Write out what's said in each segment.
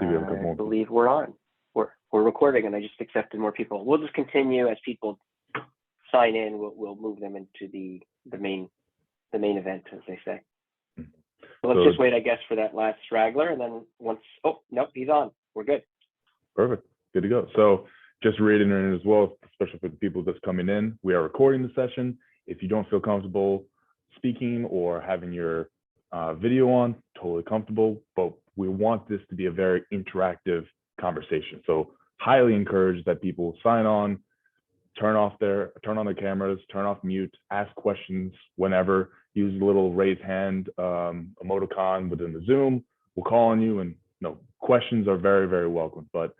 See, we have a couple I more. believe we're on. We're recording, and I just accepted more people. We'll just continue as people sign in. We'll move them into the main event, as they say. So let's just wait, I guess, for that last straggler, and then once. Oh, nope, he's on. We're good. Perfect. Good to go. So just reiterating as well, especially for the people that's coming in, we are recording the session. If you don't feel comfortable speaking or having your video on, totally comfortable, but we want this to be a very interactive conversation. So highly encourage that people sign on, turn on their cameras, turn off mute, ask questions whenever, use the little raise hand emoticon within the Zoom. We'll call on you, and questions are very, very welcome. But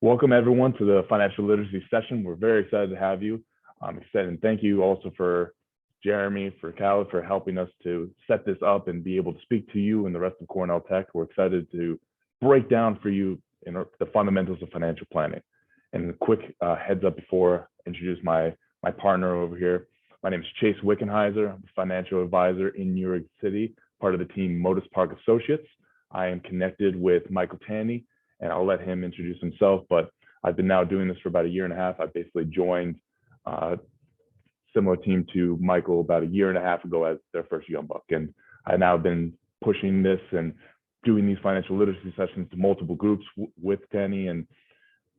welcome everyone to the financial literacy session. We're very excited to have you. I'm excited, and thank you also for Jeremy, for Khaled, for helping us to set this up and be able to speak to you and the rest of Cornell Tech. We're excited to break down for you the fundamentals of financial planning. And a quick heads up before I introduce my partner over here. My name is Chase Wickenheiser. I'm a financial advisor in New York City, part of the team Modus Park Associates. I am connected with Michael Tanny, and I'll let him introduce himself, but I've been now doing this for about a year and a half. I basically joined a similar team to Michael about a year and a half ago as their first young buck. And I've now been pushing this and doing these financial literacy sessions to multiple groups with Tanny, and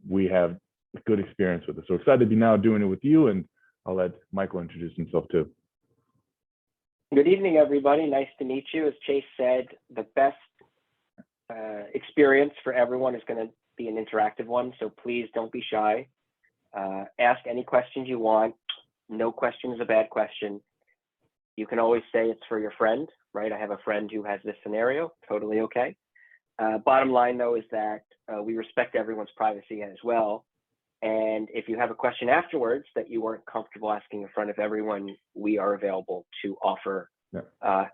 we have a good experience with it. So excited to be now doing it with you, and I'll let Michael introduce himself too. Good evening, everybody. Nice to meet you. As Chase said, the best experience for everyone is going to be an interactive one. So please don't be shy. Ask any questions you want. No question is a bad question. You can always say it's for your friend, right? I have a friend who has this scenario, totally okay. Bottom line though is that we respect everyone's privacy as well. And if you have a question afterwards that you weren't comfortable asking in front of everyone, we are available to offer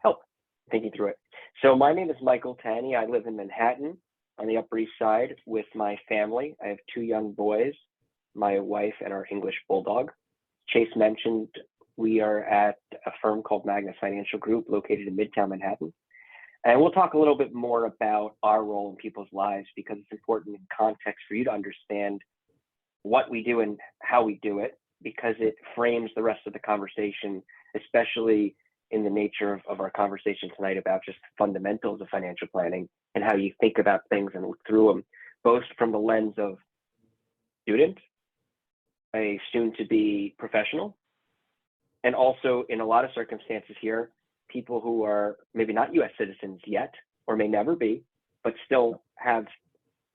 help thinking through it. So my name is Michael Tanny. I live in Manhattan on the Upper East Side with my family. I have 2 young boys, my wife, and our English bulldog. Chase mentioned we are at a firm called Magnus Financial Group located in Midtown Manhattan. And we'll talk a little bit more about our role in people's lives because it's important in context for you to understand what we do and how we do it, because it frames the rest of the conversation, especially in the nature of our conversation tonight about just fundamentals of financial planning and how you think about things and look through them, both from the lens of student, a soon-to-be professional, and also in a lot of circumstances here, people who are maybe not U.S. citizens yet, or may never be, but still have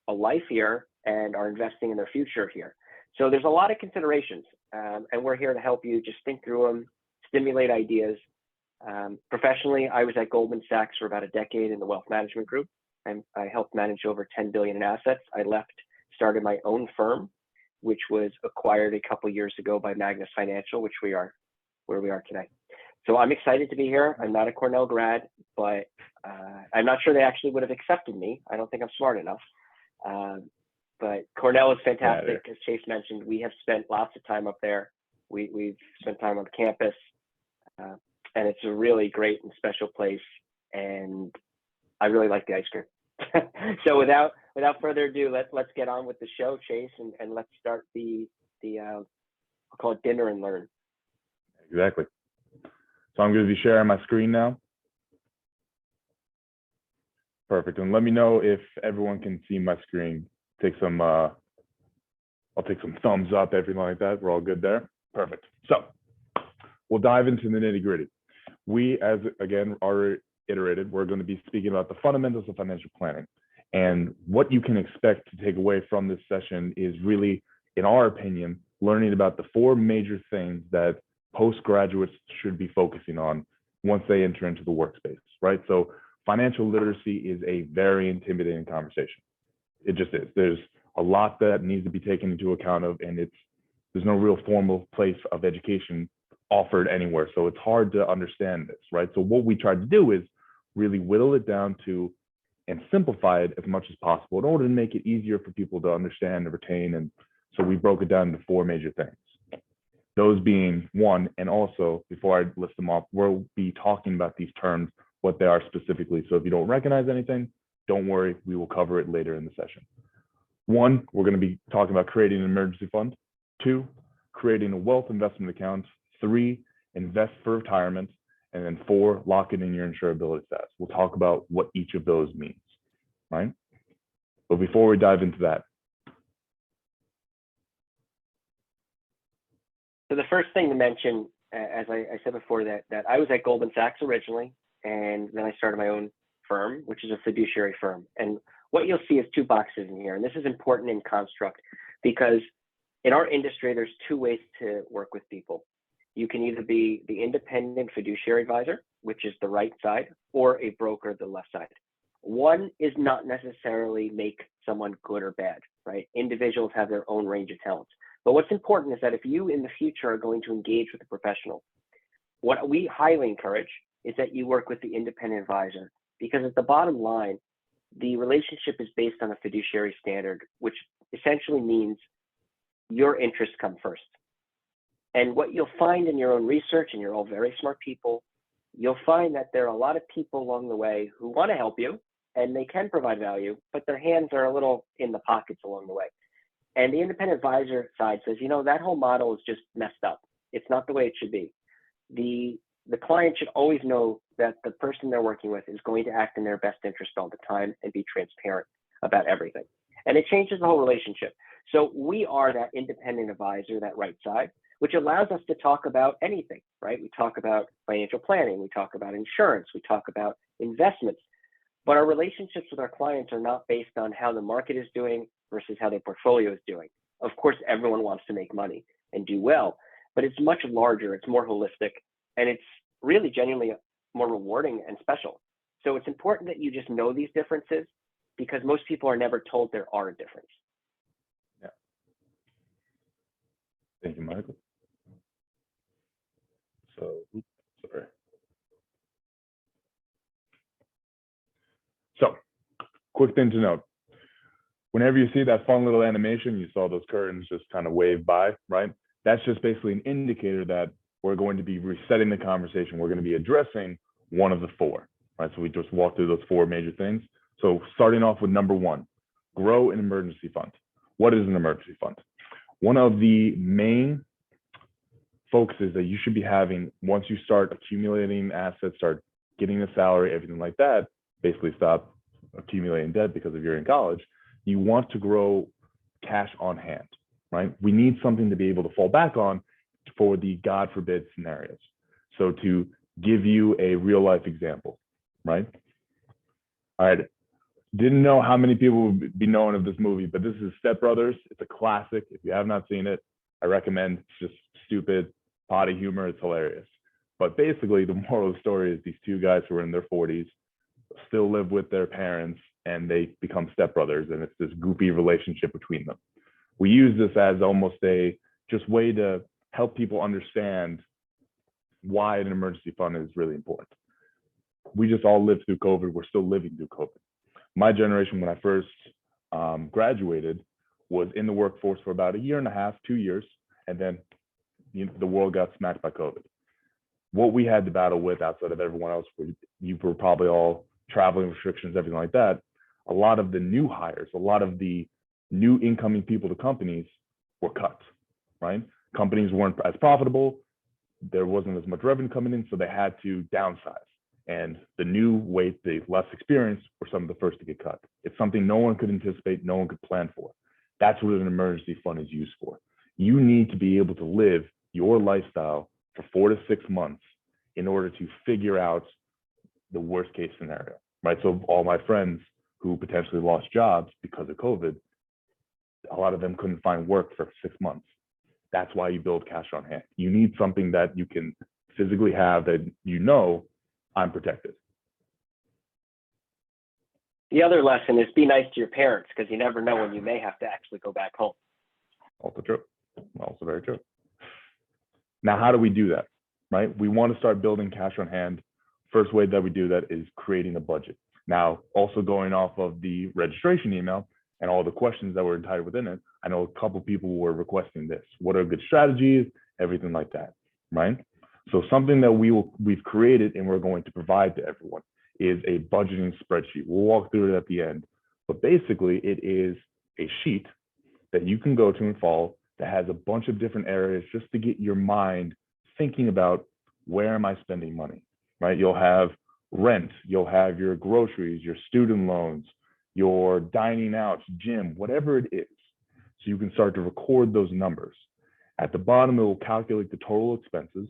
a life here and are investing in their future here. So there's a lot of considerations, and we're here to help you just think through them, stimulate ideas. Professionally, I was at Goldman Sachs for about a decade in the wealth management group, and I helped manage over 10 billion in assets. I left, started my own firm, which was acquired a couple years ago by Magnus Financial, which we are where we are today. So I'm excited to be here. I'm not a Cornell grad, but I'm not sure they actually would have accepted me. I don't think I'm smart enough. But Cornell is fantastic. As Chase mentioned, we have spent lots of time up there. We've spent time on campus, and it's a really great and special place. And I really like the ice cream. So without further ado, let's get on with the show, Chase, and let's start the I'll call it dinner and learn. Exactly. So I'm going to be sharing my screen now. Perfect. And let me know if everyone can see my screen. I'll take some thumbs up, everything like that. We're all good there. Perfect. So we'll dive into the nitty gritty. We, as again, already iterated, we're going to be speaking about the fundamentals of financial planning. And what you can expect to take away from this session is really, in our opinion, learning about the 4 major things that postgraduates should be focusing on once they enter into the workspace, right? So financial literacy is a very intimidating conversation. It just is. There's a lot that needs to be taken into account of, and there's no real formal place of education offered anywhere. So it's hard to understand this, right? So what we tried to do is really whittle it down to and simplify it as much as possible in order to make it easier for people to understand and retain. And so we broke it down into 4 major things. Those being 1, and also before I list them off, we'll be talking about these terms, what they are specifically. So if you don't recognize anything, Don't worry, we will cover it later in the session. 1, we're going to be talking about creating an emergency fund. 2, creating a wealth investment account. 3, invest for retirement. And then 4, lock it in your insurability status. We'll talk about what each of those means, right? But before we dive into that. So the first thing to mention, as I said before, that I was at Goldman Sachs originally, and then I started my own firm, which is a fiduciary firm. And what you'll see is 2 boxes in here. And this is important in construct because in our industry, there's 2 ways to work with people. You can either be the independent fiduciary advisor, which is the right side, or a broker, the left side. One is not necessarily make someone good or bad, right? Individuals have their own range of talents. But what's important is that if you in the future are going to engage with a professional, what we highly encourage is that you work with the independent advisor, because at the bottom line, the relationship is based on a fiduciary standard, which essentially means your interests come first. And what you'll find in your own research, and you're all very smart people, you'll find that there are a lot of people along the way who want to help you and they can provide value, but their hands are a little in the pockets along the way. And the independent advisor side says, that whole model is just messed up. It's not the way it should be. The client should always know that the person they're working with is going to act in their best interest all the time and be transparent about everything. And it changes the whole relationship. So we are that independent advisor, that right side, which allows us to talk about anything, right? We talk about financial planning, we talk about insurance, we talk about investments, but our relationships with our clients are not based on how the market is doing versus how their portfolio is doing. Of course, everyone wants to make money and do well, but it's much larger, it's more holistic, and it's really genuinely more rewarding and special. So it's important that you just know these differences, because most people are never told there are a difference. Yeah. Thank you, Michael. So, quick thing to note. Whenever you see that fun little animation, you saw those curtains just kind of wave by, right? That's just basically an indicator that we're going to be resetting the conversation. We're going to be addressing one of the 4, right? So we just walked through those 4 major things. So starting off with number 1, grow an emergency fund. What is an emergency fund? One of the main focuses that you should be having once you start accumulating assets, start getting a salary, everything like that, basically stop accumulating debt because if you're in college, you want to grow cash on hand, right? We need something to be able to fall back on for the God forbid scenarios. So to give you a real life example, right? All right, didn't know how many people would be knowing of this movie, but this is Step Brothers. It's a classic. If you have not seen it, I recommend. It's just stupid, potty humor. It's hilarious. But basically, the moral of the story is these 2 guys who are in their 40s still live with their parents, and they become stepbrothers, and it's this goopy relationship between them. We use this as almost a just way to help people understand why an emergency fund is really important. We just all lived through COVID. We're still living through COVID. My generation, when I first graduated, was in the workforce for about 1.5 years, 2 years, and then the world got smacked by COVID. What we had to battle with outside of everyone else, you were probably all traveling restrictions, everything like that. A lot of the new hires, a lot of the new incoming people to companies were cut, right? Companies weren't as profitable. There wasn't as much revenue coming in, so they had to downsize. And the new weight, the less experienced, were some of the first to get cut. It's something no one could anticipate, no one could plan for. That's what an emergency fund is used for. You need to be able to live your lifestyle for 4 to 6 months in order to figure out the worst case scenario, right? So all my friends who potentially lost jobs because of COVID, a lot of them couldn't find work for 6 months. That's why you build cash on hand. You need something that you can physically have that I'm protected. The other lesson is be nice to your parents, because you never know when you may have to actually go back home. Also true. Also very true. Now, how do we do that, right? We want to start building cash on hand. First way that we do that is creating a budget. Now, also going off of the registration email and all the questions that were entitled within it, I know a couple people were requesting this. What are good strategies? Everything like that, right? So something that we've created and we're going to provide to everyone is a budgeting spreadsheet. We'll walk through it at the end, but basically it is a sheet that you can go to and follow that has a bunch of different areas just to get your mind thinking about where am I spending money, right? You'll have rent, you'll have your groceries, your student loans, your dining out, gym, whatever it is. So you can start to record those numbers. At the bottom, it will calculate the total expenses,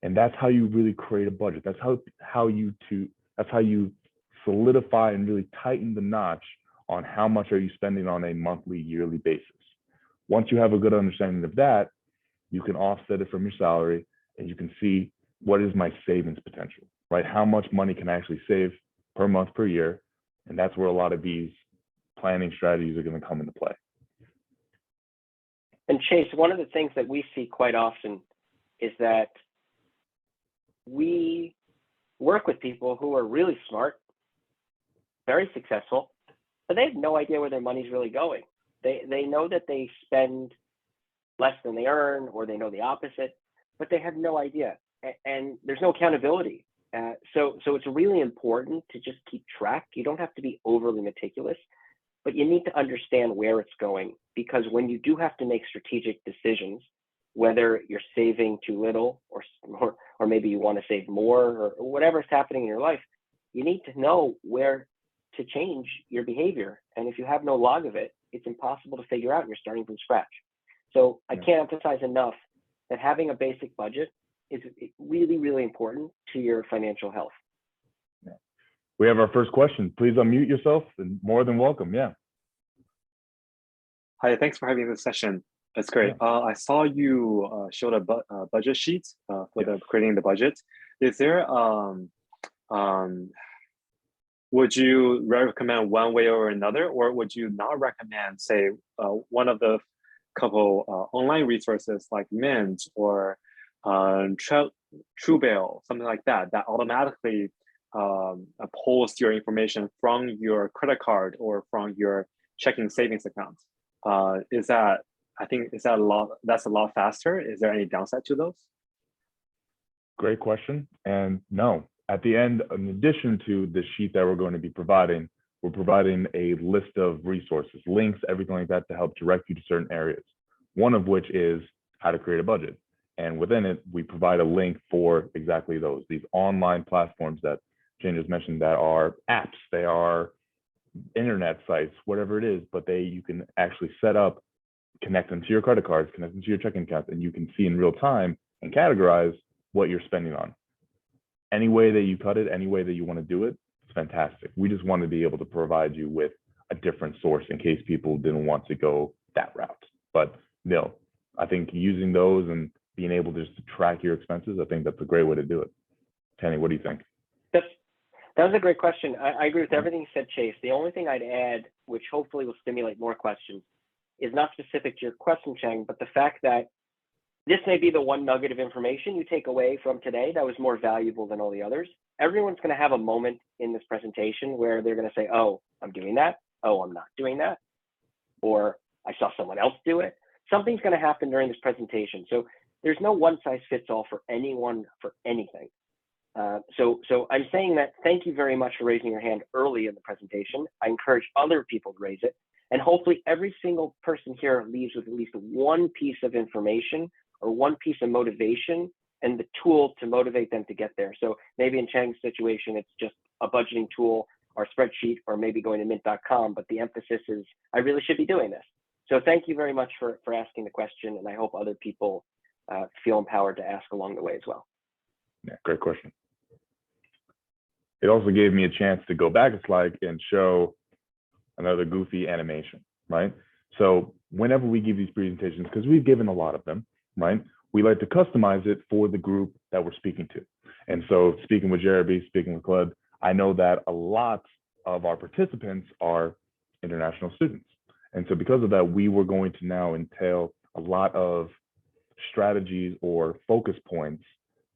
and that's how you really create a budget. That's how you solidify and really tighten the notch on how much are you spending on a monthly, yearly basis. Once you have a good understanding of that, you can offset it from your salary, and you can see what is my savings potential, right? How much money can I actually save per month, per year? And that's where a lot of these planning strategies are going to come into play. And Chase, one of the things that we see quite often is that we work with people who are really smart, very successful, but they have no idea where their money's really going. They know that they spend less than they earn, or they know the opposite, but they have no idea. And there's no accountability. So it's really important to just keep track. You don't have to be overly meticulous, but you need to understand where it's going, because when you do have to make strategic decisions, whether you're saving too little or maybe you want to save more, or whatever's happening in your life, you need to know where to change your behavior. And if you have no log of it, it's impossible to figure out, and you're starting from scratch. So I can't emphasize enough that having a basic budget is really, really important to your financial health. Yeah. We have our first question. Please unmute yourself, and more than welcome. Yeah. Hi, thanks for having this session. That's great. Yeah. I saw you showed a budget sheet for creating the budget. Is there would you recommend one way or another, or would you not recommend, say, one of the couple online resources like Mint or Truebill, something like that, that automatically pulls your information from your credit card or from your checking savings account? Is that a lot? That's a lot faster. Is there any downside to those? Great question. And no, at the end, in addition to the sheet that we're going to be providing, we're providing a list of resources, links, everything like that to help direct you to certain areas. One of which is how to create a budget. And within it, we provide a link for exactly those, these online platforms that Jane just mentioned, that are apps, they are internet sites, whatever it is, but you can actually set up, connect them to your credit cards, connect them to your checking accounts, and you can see in real time and categorize what you're spending on. Any way that you cut it, any way that you want to do it, it's fantastic. We just want to be able to provide you with a different source in case people didn't want to go that route. But no, I think using those and being able just to track your expenses, I think that's a great way to do it. Penny, what do you think? That was a great question. I agree with everything you said, Chase. The only thing I'd add, which hopefully will stimulate more questions, is not specific to your question, Cheng, but the fact that this may be the one nugget of information you take away from today that was more valuable than all the others. Everyone's going to have a moment in this presentation where they're going to say, oh, I'm doing that. Oh, I'm not doing that. Or I saw someone else do it. Something's going to happen during this presentation. So there's no one size fits all for anyone for anything. So I'm saying that thank you very much for raising your hand early in the presentation. I encourage other people to raise it. And hopefully every single person here leaves with at least one piece of information or one piece of motivation and the tool to motivate them to get there. So maybe in Cheng's situation, it's just a budgeting tool or spreadsheet, or maybe going to mint.com, but the emphasis is, I really should be doing this. So thank you very much for asking the question, and I hope other people feel empowered to ask along the way as well. Yeah, great question. It also gave me a chance to go back a slide and show another goofy animation, right? So whenever we give these presentations, because we've given a lot of them, right? We like to customize it for the group that we're speaking to. And so speaking with Jeremy, speaking with Claude, I know that a lot of our participants are international students. And so because of that, we were going to now entail a lot of strategies or focus points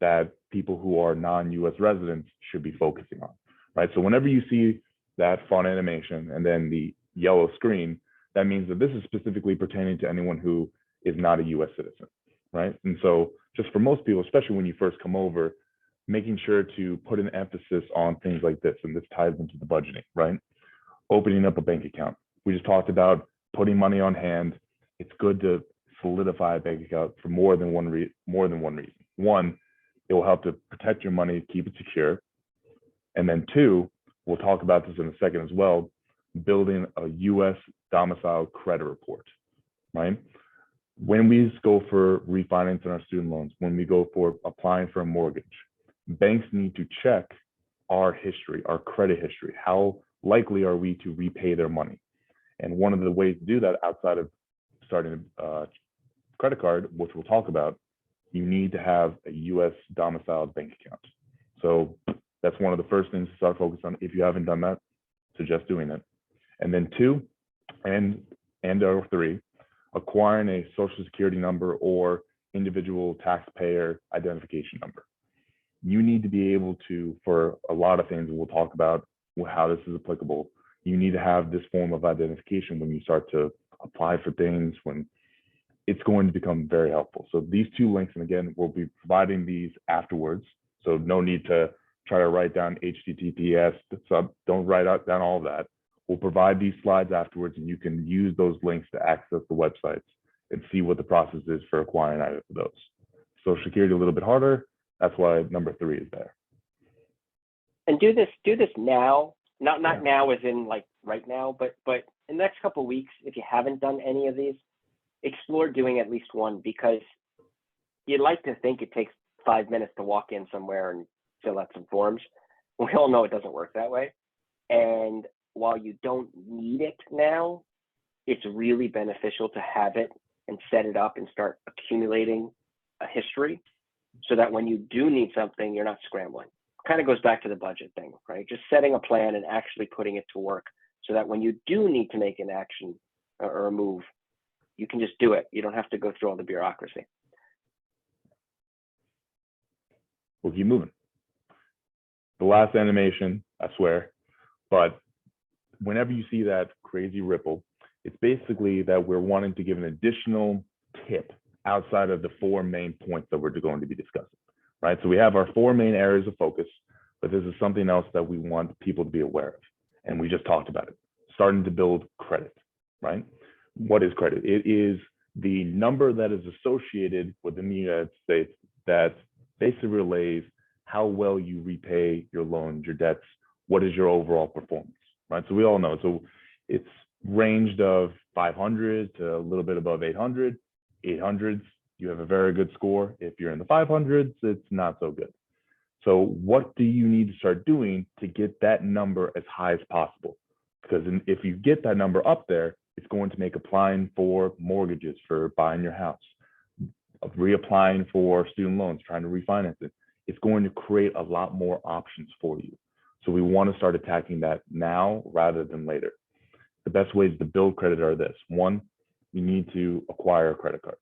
that people who are non-U.S. residents should be focusing on, right? So whenever you see that fun animation and then the yellow screen, that means that this is specifically pertaining to anyone who is not a U.S. citizen, right? And so just for most people, especially when you first come over, making sure to put an emphasis on things like this, and this ties into the budgeting, right? Opening up a bank account. We just talked about putting money on hand. It's good to solidify a bank account for more than one reason. One, it will help to protect your money, keep it secure. And then two, we'll talk about this in a second as well, building a U.S. domiciled credit report, right? When we go for refinancing our student loans, when we go for applying for a mortgage, banks need to check our history, our credit history. How likely are we to repay their money? And one of the ways to do that outside of starting a credit card, which we'll talk about, you need to have a U.S. domiciled bank account. So that's one of the first things to start focusing on. If you haven't done that, suggest doing it. And then two, or three, acquiring a social security number or individual taxpayer identification number. You need to be able to, for a lot of things, we'll talk about how this is applicable. You need to have this form of identification when you start to apply for things, when it's going to become very helpful. So these two links, and again, we'll be providing these afterwards. So no need to try to write down HTTPS, don't write down all of that. We'll provide these slides afterwards, and you can use those links to access the websites and see what the process is for acquiring either of those. Social Security a little bit harder. That's why number 3 is there. And do this now, not now as in like right now, but in the next couple of weeks, if you haven't done any of these, explore doing at least one, because you'd like to think it takes 5 minutes to walk in somewhere and fill out some forms. We all know it doesn't work that way. And while you don't need it now, it's really beneficial to have it and set it up and start accumulating a history so that when you do need something, you're not scrambling. Kind of goes back to the budget thing, right? Just setting a plan and actually putting it to work so that when you do need to make an action or a move, you can just do it. You don't have to go through all the bureaucracy. We'll keep moving. The last animation, I swear, but whenever you see that crazy ripple, it's basically that we're wanting to give an additional tip outside of the 4 main points that we're going to be discussing, right? So we have our 4 main areas of focus, but this is something else that we want people to be aware of. And we just talked about it, starting to build credit, right? What is credit? It is the number that is associated within the United States that basically relays how well you repay your loans, your debts, what is your overall performance, right? So we all know, so it's ranged of 500 to a little bit above 800. 800s, you have a very good score. If you're in the 500s, it's not so good. So what do you need to start doing to get that number as high as possible? Because if you get that number up there, it's going to make applying for mortgages, for buying your house, reapplying for student loans, trying to refinance it. It's going to create a lot more options for you. So we want to start attacking that now rather than later. The best ways to build credit are this. 1, you need to acquire a credit card,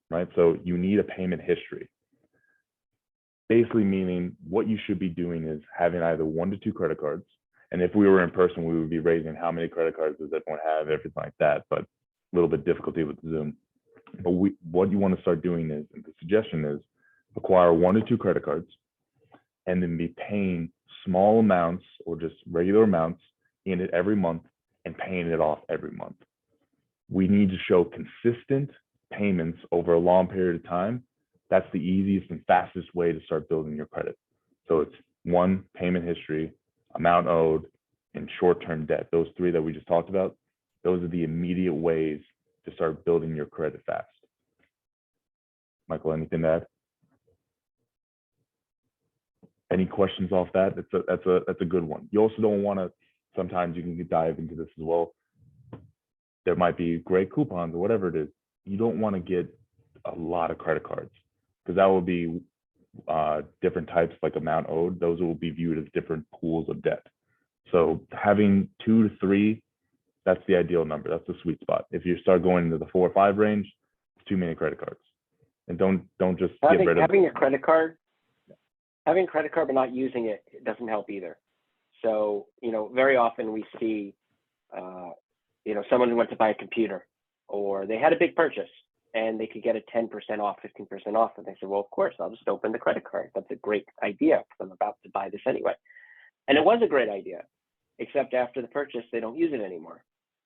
right? So you need a payment history. Basically meaning what you should be doing is having either 1 to 2 credit cards. And if we were in person, we would be raising how many credit cards does everyone have, everything like that, but a little bit difficulty with Zoom. But what you want to start doing is, and the suggestion is, acquire 1 to 2 credit cards and then be paying small amounts or just regular amounts in it every month and paying it off every month. We need to show consistent payments over a long period of time. That's the easiest and fastest way to start building your credit. So it's 1, payment history, amount owed, and short-term debt. Those 3 that we just talked about, those are the immediate ways to start building your credit fast. Michael, anything to add? Any questions off that? That's a good one. You also don't want to, sometimes you can dive into this as well. There might be great coupons or whatever it is. You don't want to get a lot of credit cards because that will be different types, like amount owed. Those will be viewed as different pools of debt. So having 2 to 3, that's the ideal number. That's the sweet spot. If you start going into the 4 or 5 range, it's too many credit cards. And don't just get rid of having a credit card. Having a credit card but not using it doesn't help either. So, very often we see, someone who went to buy a computer or they had a big purchase and they could get a 10% off, 15% off. And they said, well, of course, I'll just open the credit card. That's a great idea because I'm about to buy this anyway. And it was a great idea, except after the purchase, they don't use it anymore.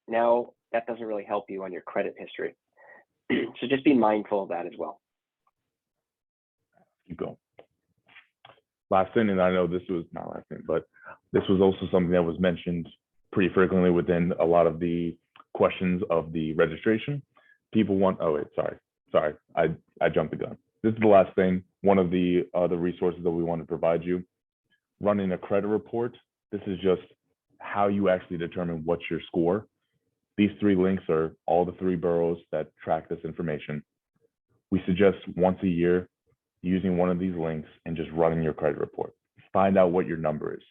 Now, that doesn't really help you on your credit history. So just be mindful of that as well. Keep going. Last thing, and I know this was not last thing, but this was also something that was mentioned pretty frequently within a lot of the questions of the registration. People want, oh wait, sorry, I jumped the gun. This is the last thing. One of the other resources that we want to provide you, running a credit report. This is just how you actually determine what's your score. These 3 links are all the 3 bureaus that track this information. We suggest once a year using one of these links and just running your credit report. Find out what your number is,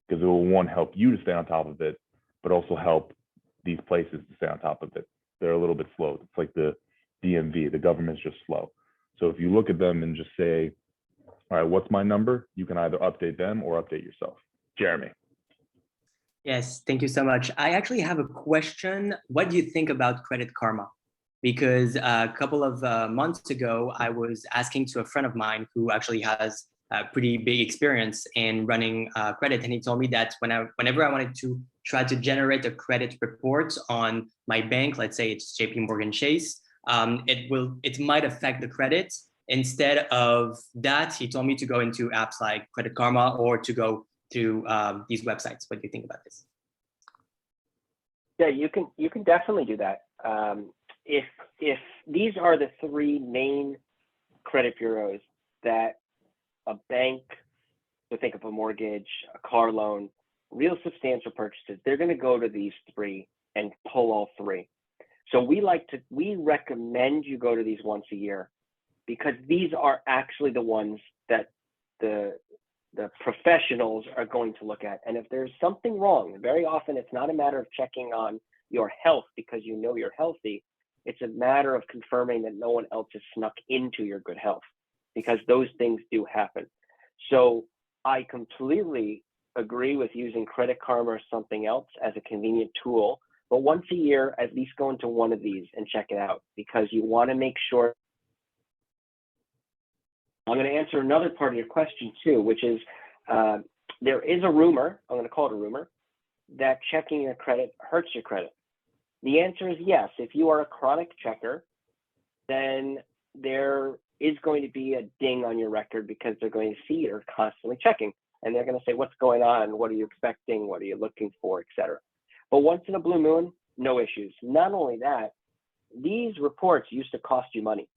because it will, one, help you to stay on top of it, but also help these places to stay on top of it. They're a little bit slow. It's like the DMV, the government's just slow. So if you look at them and just say, all right, what's my number? You can either update them or update yourself. Jeremy. Yes, thank you so much. I actually have a question. What do you think about Credit Karma? Because a couple of months ago, I was asking to a friend of mine who actually has a pretty big experience in running credit. And he told me that whenever I wanted to try to generate a credit report on my bank, let's say it's JP Morgan Chase, it might affect the credit. Instead of that, he told me to go into apps like Credit Karma or to go to these websites. What do you think about this? Yeah, you can definitely do that. If these are the 3 main credit bureaus that a bank, so think of a mortgage, a car loan, real substantial purchases, they're going to go to these 3 and pull all 3. So we recommend you go to these once a year, because these are actually the ones that the professionals are going to look at. And if there's something wrong, very often it's not a matter of checking on your health because you know you're healthy. It's a matter of confirming that no one else has snuck into your good health, because those things do happen. So I completely agree with using Credit Karma or something else as a convenient tool, but once a year, at least go into one of these and check it out, because you want to make sure. I'm going to answer another part of your question too, which is there is a rumor, I'm going to call it a rumor, that checking your credit hurts your credit. The answer is yes. If you are a chronic checker, then there is going to be a ding on your record, because they're going to see you're constantly checking, and they're going to say, what's going on? What are you expecting? What are you looking for, etc. But once in a blue moon, no issues. Not only that, these reports used to cost you money.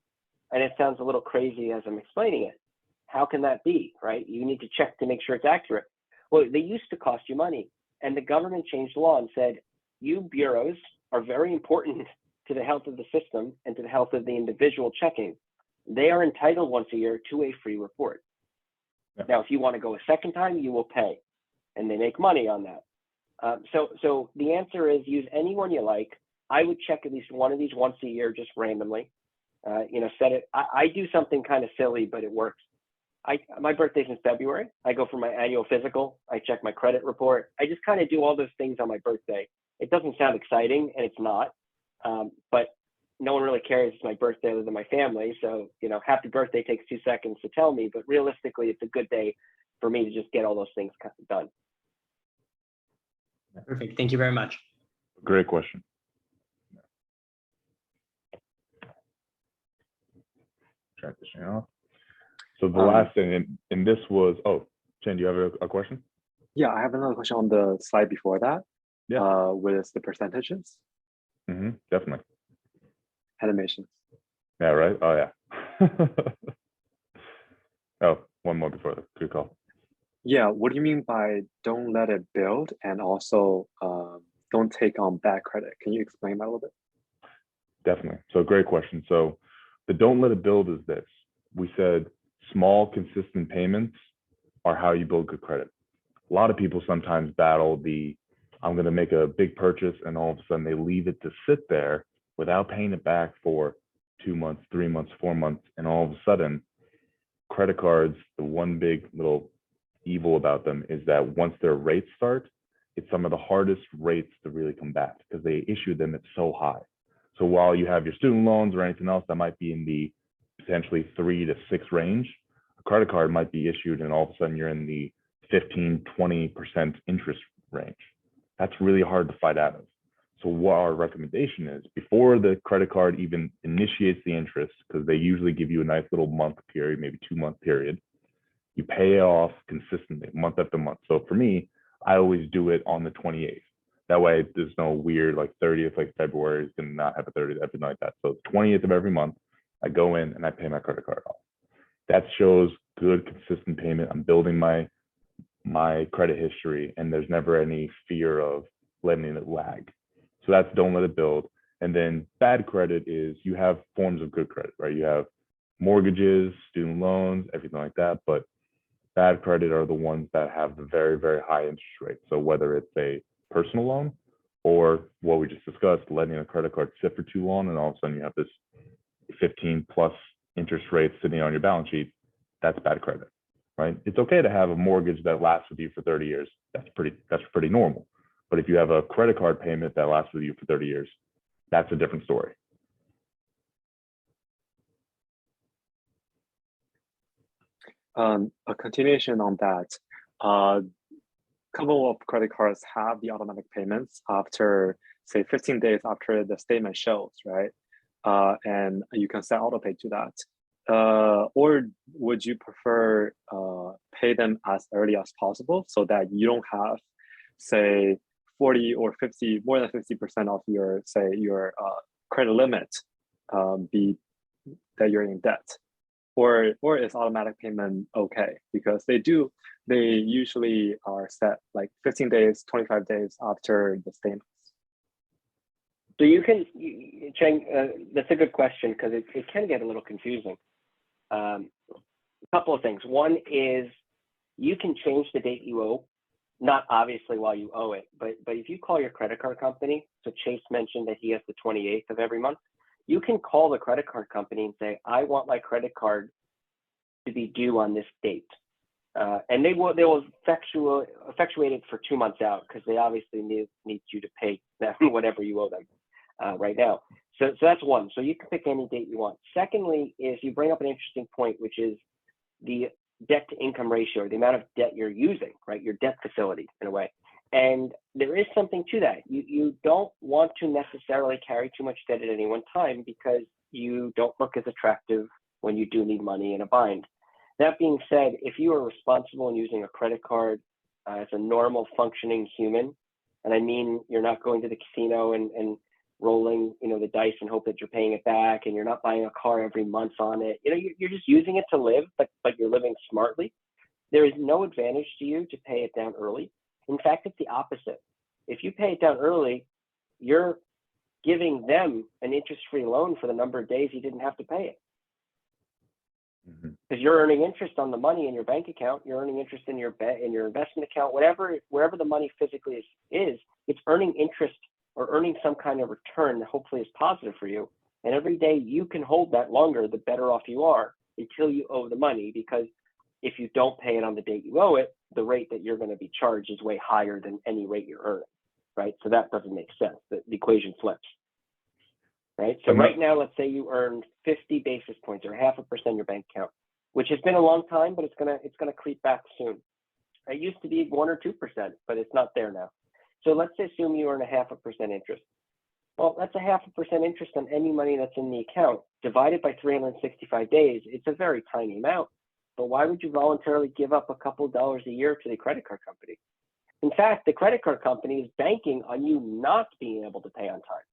And it sounds a little crazy as I'm explaining it. How can that be, right? You need to check to make sure it's accurate. Well, they used to cost you money, and the government changed the law and said, you bureaus are very important to the health of the system and to the health of the individual checking. They are entitled once a year to a free report. Yeah. Now, if you want to go a second time, you will pay, and they make money on that. So the answer is use anyone you like. I would check at least one of these once a year, just randomly. Set it. I do something kind of silly, but it works. My birthday's in February. I go for my annual physical. I check my credit report. I just kind of do all those things on my birthday. It doesn't sound exciting, and it's not, but no one really cares. It's my birthday other than my family. So, happy birthday takes 2 seconds to tell me, but realistically, it's a good day for me to just get all those things done. Perfect. Thank you very much. Great question. Transitioning off. So the last thing, and this was, Chen, do you have a question? Yeah, I have another question on the slide before that. Yeah. With the percentages. Definitely. Animations. Yeah, right? Oh, yeah. Oh, one more before that. Good call. Yeah, what do you mean by don't let it build, and also don't take on bad credit? Can you explain that a little bit? Definitely. So great question. So the don't let it build is this. We said small, consistent payments are how you build good credit. A lot of people sometimes battle I'm going to make a big purchase, and all of a sudden they leave it to sit there without paying it back for 2 months, 3 months, 4 months. And all of a sudden, credit cards, the one big little evil about them is that once their rates start, it's some of the hardest rates to really come back, because they issue them at so high. So while you have your student loans or anything else that might be in the potentially 3 to 6 range, a credit card might be issued and all of a sudden you're in the 15, 20% interest range. That's really hard to fight out of. So what our recommendation is, before the credit card even initiates the interest, because they usually give you a nice little month period, maybe 2-month period, you pay it off consistently, month after month. So for me, I always do it on the 28th. That way there's no weird like 30th, like February is gonna not have a 30th, everything like that. So 20th of every month, I go in and I pay my credit card off. That shows good, consistent payment. I'm building my credit history, and there's never any fear of letting it lag. So that's don't let it build. And then bad credit is you have forms of good credit, right? You have mortgages, student loans, everything like that. But bad credit are the ones that have the very, very high interest rate. So whether it's a personal loan or what we just discussed, letting a credit card sit for too long, and all of a sudden you have this 15 plus interest rate sitting on your balance sheet, that's bad credit, right? It's okay to have a mortgage that lasts with you for 30 years. That's pretty normal. But if you have a credit card payment that lasts with you for 30 years, that's a different story. A continuation on that, couple of credit cards have the automatic payments after, say, 15 days after the statement shows, right? And you can set auto pay to that. Or would you prefer pay them as early as possible so that you don't have, say, 40 or 50, more than 50% of your, say, your credit limit be that you're in debt? Or is automatic payment okay? Because they usually are set like 15 days, 25 days after the statements. So you can, Cheng, that's a good question because it can get a little confusing. A couple of things. One is you can change the date you owe, not obviously while you owe it, but if you call your credit card company, so Chase mentioned that he has the 28th of every month, you can call the credit card company and say, I want my credit card to be due on this date. And they will effectuate it for 2 months out because they obviously need you to pay them whatever you owe them right now. So that's one. So you can pick any date you want. Secondly, is you bring up an interesting point, which is the debt to income ratio, or the amount of debt you're using, right? Your debt facility in a way. And there is something to that. You don't want to necessarily carry too much debt at any one time because you don't look as attractive when you do need money in a bind. That being said, if you are responsible in using a credit card as a normal functioning human, and I mean you're not going to the casino and rolling the dice and hope that you're paying it back, and you're not buying a car every month on it, you're just using it to live, but you're living smartly, there is no advantage to you to pay it down early. In fact, it's the opposite. If you pay it down early, you're giving them an interest-free loan for the number of days you didn't have to pay it. Because you're earning interest on the money in your bank account, you're earning interest in your investment account, wherever the money physically is, it's earning interest or earning some kind of return that hopefully is positive for you. And every day you can hold that longer, the better off you are until you owe the money, because if you don't pay it on the date you owe it, the rate that you're going to be charged is way higher than any rate you're earning, right? So that doesn't make sense. The equation flips, right? So right now, let's say you earned 50 basis points or 0.5% in your bank account, which has been a long time, but it's gonna creep back soon. It used to be 1 or 2%, but it's not there now. So let's assume you earn 0.5% interest. Well, that's 0.5% interest on any money that's in the account divided by 365 days. It's a very tiny amount. But why would you voluntarily give up a couple dollars a year to the credit card company? In fact, the credit card company is banking on you not being able to pay on time.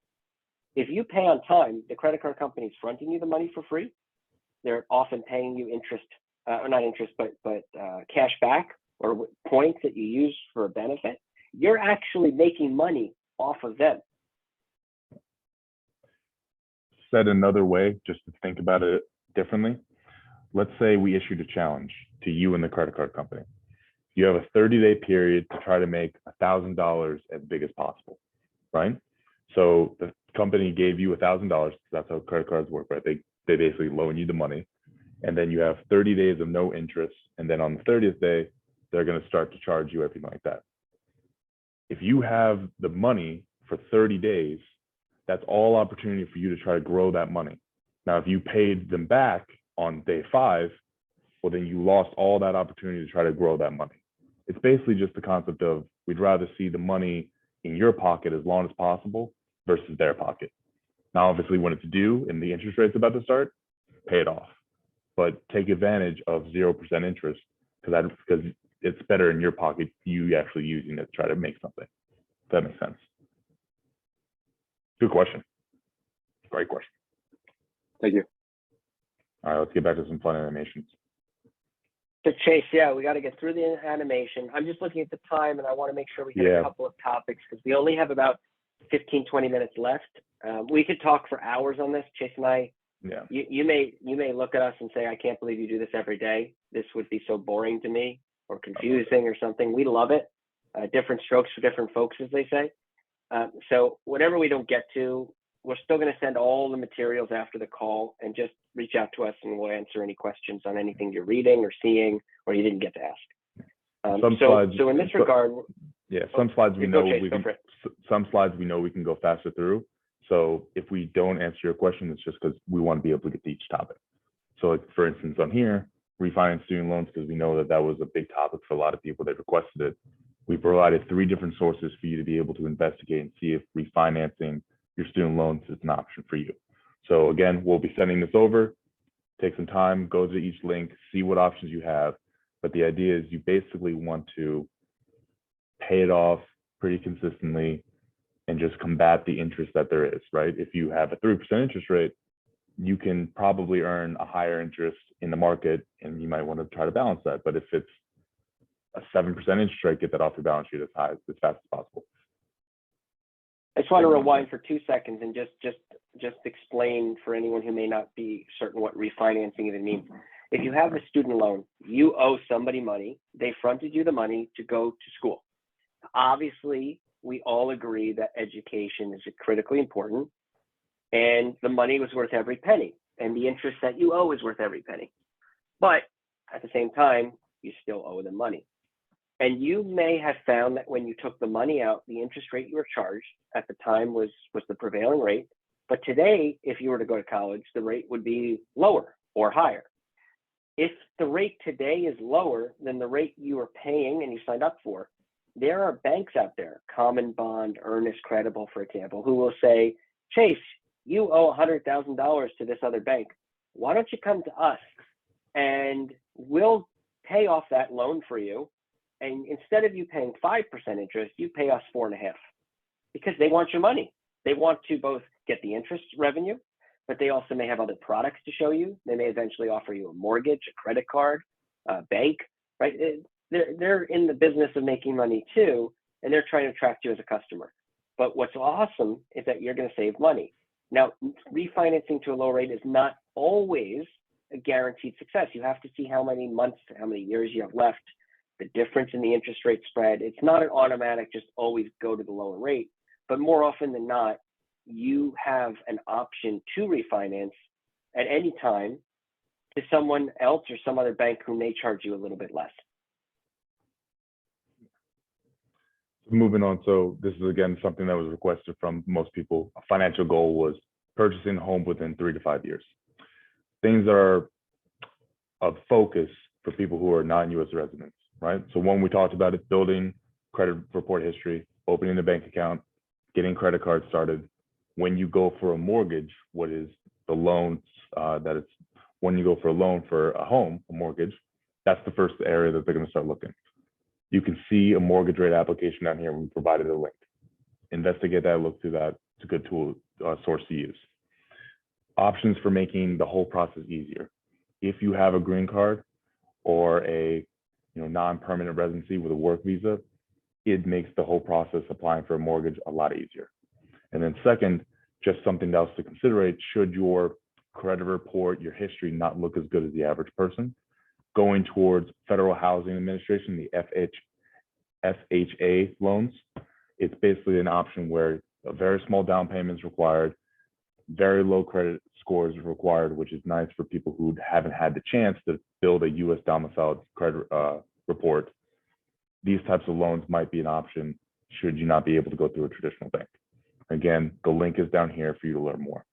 If you pay on time, the credit card company is fronting you the money for free. They're often paying you interest, or not interest, but cash back or points that you use for a benefit. You're actually making money off of them. Said another way, just to think about it differently. Let's say we issued a challenge to you and the credit card company. You have a 30-day period to try to make $1,000 as big as possible, right? So the company gave you $1,000. That's how credit cards work, right? They basically loan you the money, and then you have 30 days of no interest. And then on the 30th day, they're going to start to charge you everything like that. If you have the money for 30 days, that's all opportunity for you to try to grow that money. Now, if you paid them back on day 5, well, then you lost all that opportunity to try to grow that money. It's basically just the concept of we'd rather see the money in your pocket as long as possible versus their pocket. Now, obviously, when it's due and the interest rate's about to start, pay it off. But take advantage of 0% interest because it's better in your pocket, you actually using it to try to make something. If that makes sense. Good question. Great question. Thank you. All right, let's get back to some fun animations. So Chase, yeah, we got to get through the animation. I'm just looking at the time, and I want to make sure we get a couple of topics because we only have about 15, 20 minutes left. We could talk for hours on this, Chase and I. Yeah. You may look at us and say, I can't believe you do this every day. This would be so boring to me or confusing or something. We love it. Different strokes for different folks, as they say. So whatever we don't get to, we're still going to send all the materials after the call and just reach out to us and we'll answer any questions on anything you're reading or seeing or you didn't get to ask. So in this regard, some slides we know some slides we know we can go faster through. So if we don't answer your question, it's just because we want to be able to get to each topic. So like, for instance, on here, refinance student loans, because we know that that was a big topic for a lot of people that requested it. We provided 3 different sources for you to be able to investigate and see if refinancing your student loans is an option for you. So again, we'll be sending this over, take some time, go to each link, see what options you have. But the idea is you basically want to pay it off pretty consistently and just combat the interest that there is, right? If you have a 3% interest rate, you can probably earn a higher interest in the market and you might want to try to balance that. But if it's a 7% interest rate, get that off your balance sheet as fast as possible. I just want to rewind for 2 seconds and just explain for anyone who may not be certain what refinancing even means. If you have a student loan, you owe somebody money. They fronted you the money to go to school. Obviously, we all agree that education is critically important and the money was worth every penny and the interest that you owe is worth every penny. But at the same time, you still owe them money. And you may have found that when you took the money out, the interest rate you were charged at the time was the prevailing rate. But today, if you were to go to college, the rate would be lower or higher. If the rate today is lower than the rate you were paying and you signed up for, there are banks out there, Common Bond, Earnest Credible, for example, who will say, Chase, you owe $100,000 to this other bank. Why don't you come to us and we'll pay off that loan for you. And instead of you paying 5% interest, you pay us 4.5%, because they want your money. They want to both get the interest revenue, but they also may have other products to show you. They may eventually offer you a mortgage, a credit card, a bank, right? They're in the business of making money too, and they're trying to attract you as a customer. But what's awesome is that you're going to save money. Now, refinancing to a low rate is not always a guaranteed success. You have to see how many months, how many years you have left, the difference in the interest rate spread. It's not an automatic, just always go to the lower rate, but more often than not, you have an option to refinance at any time to someone else or some other bank who may charge you a little bit less. Moving on, so this is again something that was requested from most people. A financial goal was purchasing a home within 3 to 5 years. Things that are of focus for people who are non-U.S. residents, right? So one we talked about is building credit report history, opening a bank account, getting credit cards started. When you go for a mortgage, what is the loans that it's when you go for a loan for a home, a mortgage, that's the first area that they're going to start looking. You can see a mortgage rate application down here. We provided a link. Investigate that, look through that. It's a good tool source to use. Options for making the whole process easier. If you have a green card or a non-permanent residency with a work visa, it makes the whole process applying for a mortgage a lot easier. And then second, just something else to consider, should your credit report, your history not look as good as the average person, going towards Federal Housing Administration, the FHA loans, it's basically an option where a very small down payment is required, very low credit scores are required, which is nice for people who haven't had the chance to build a U.S. domiciled credit report. These types of loans might be an option should you not be able to go through a traditional bank. Again, the link is down here for you to learn more.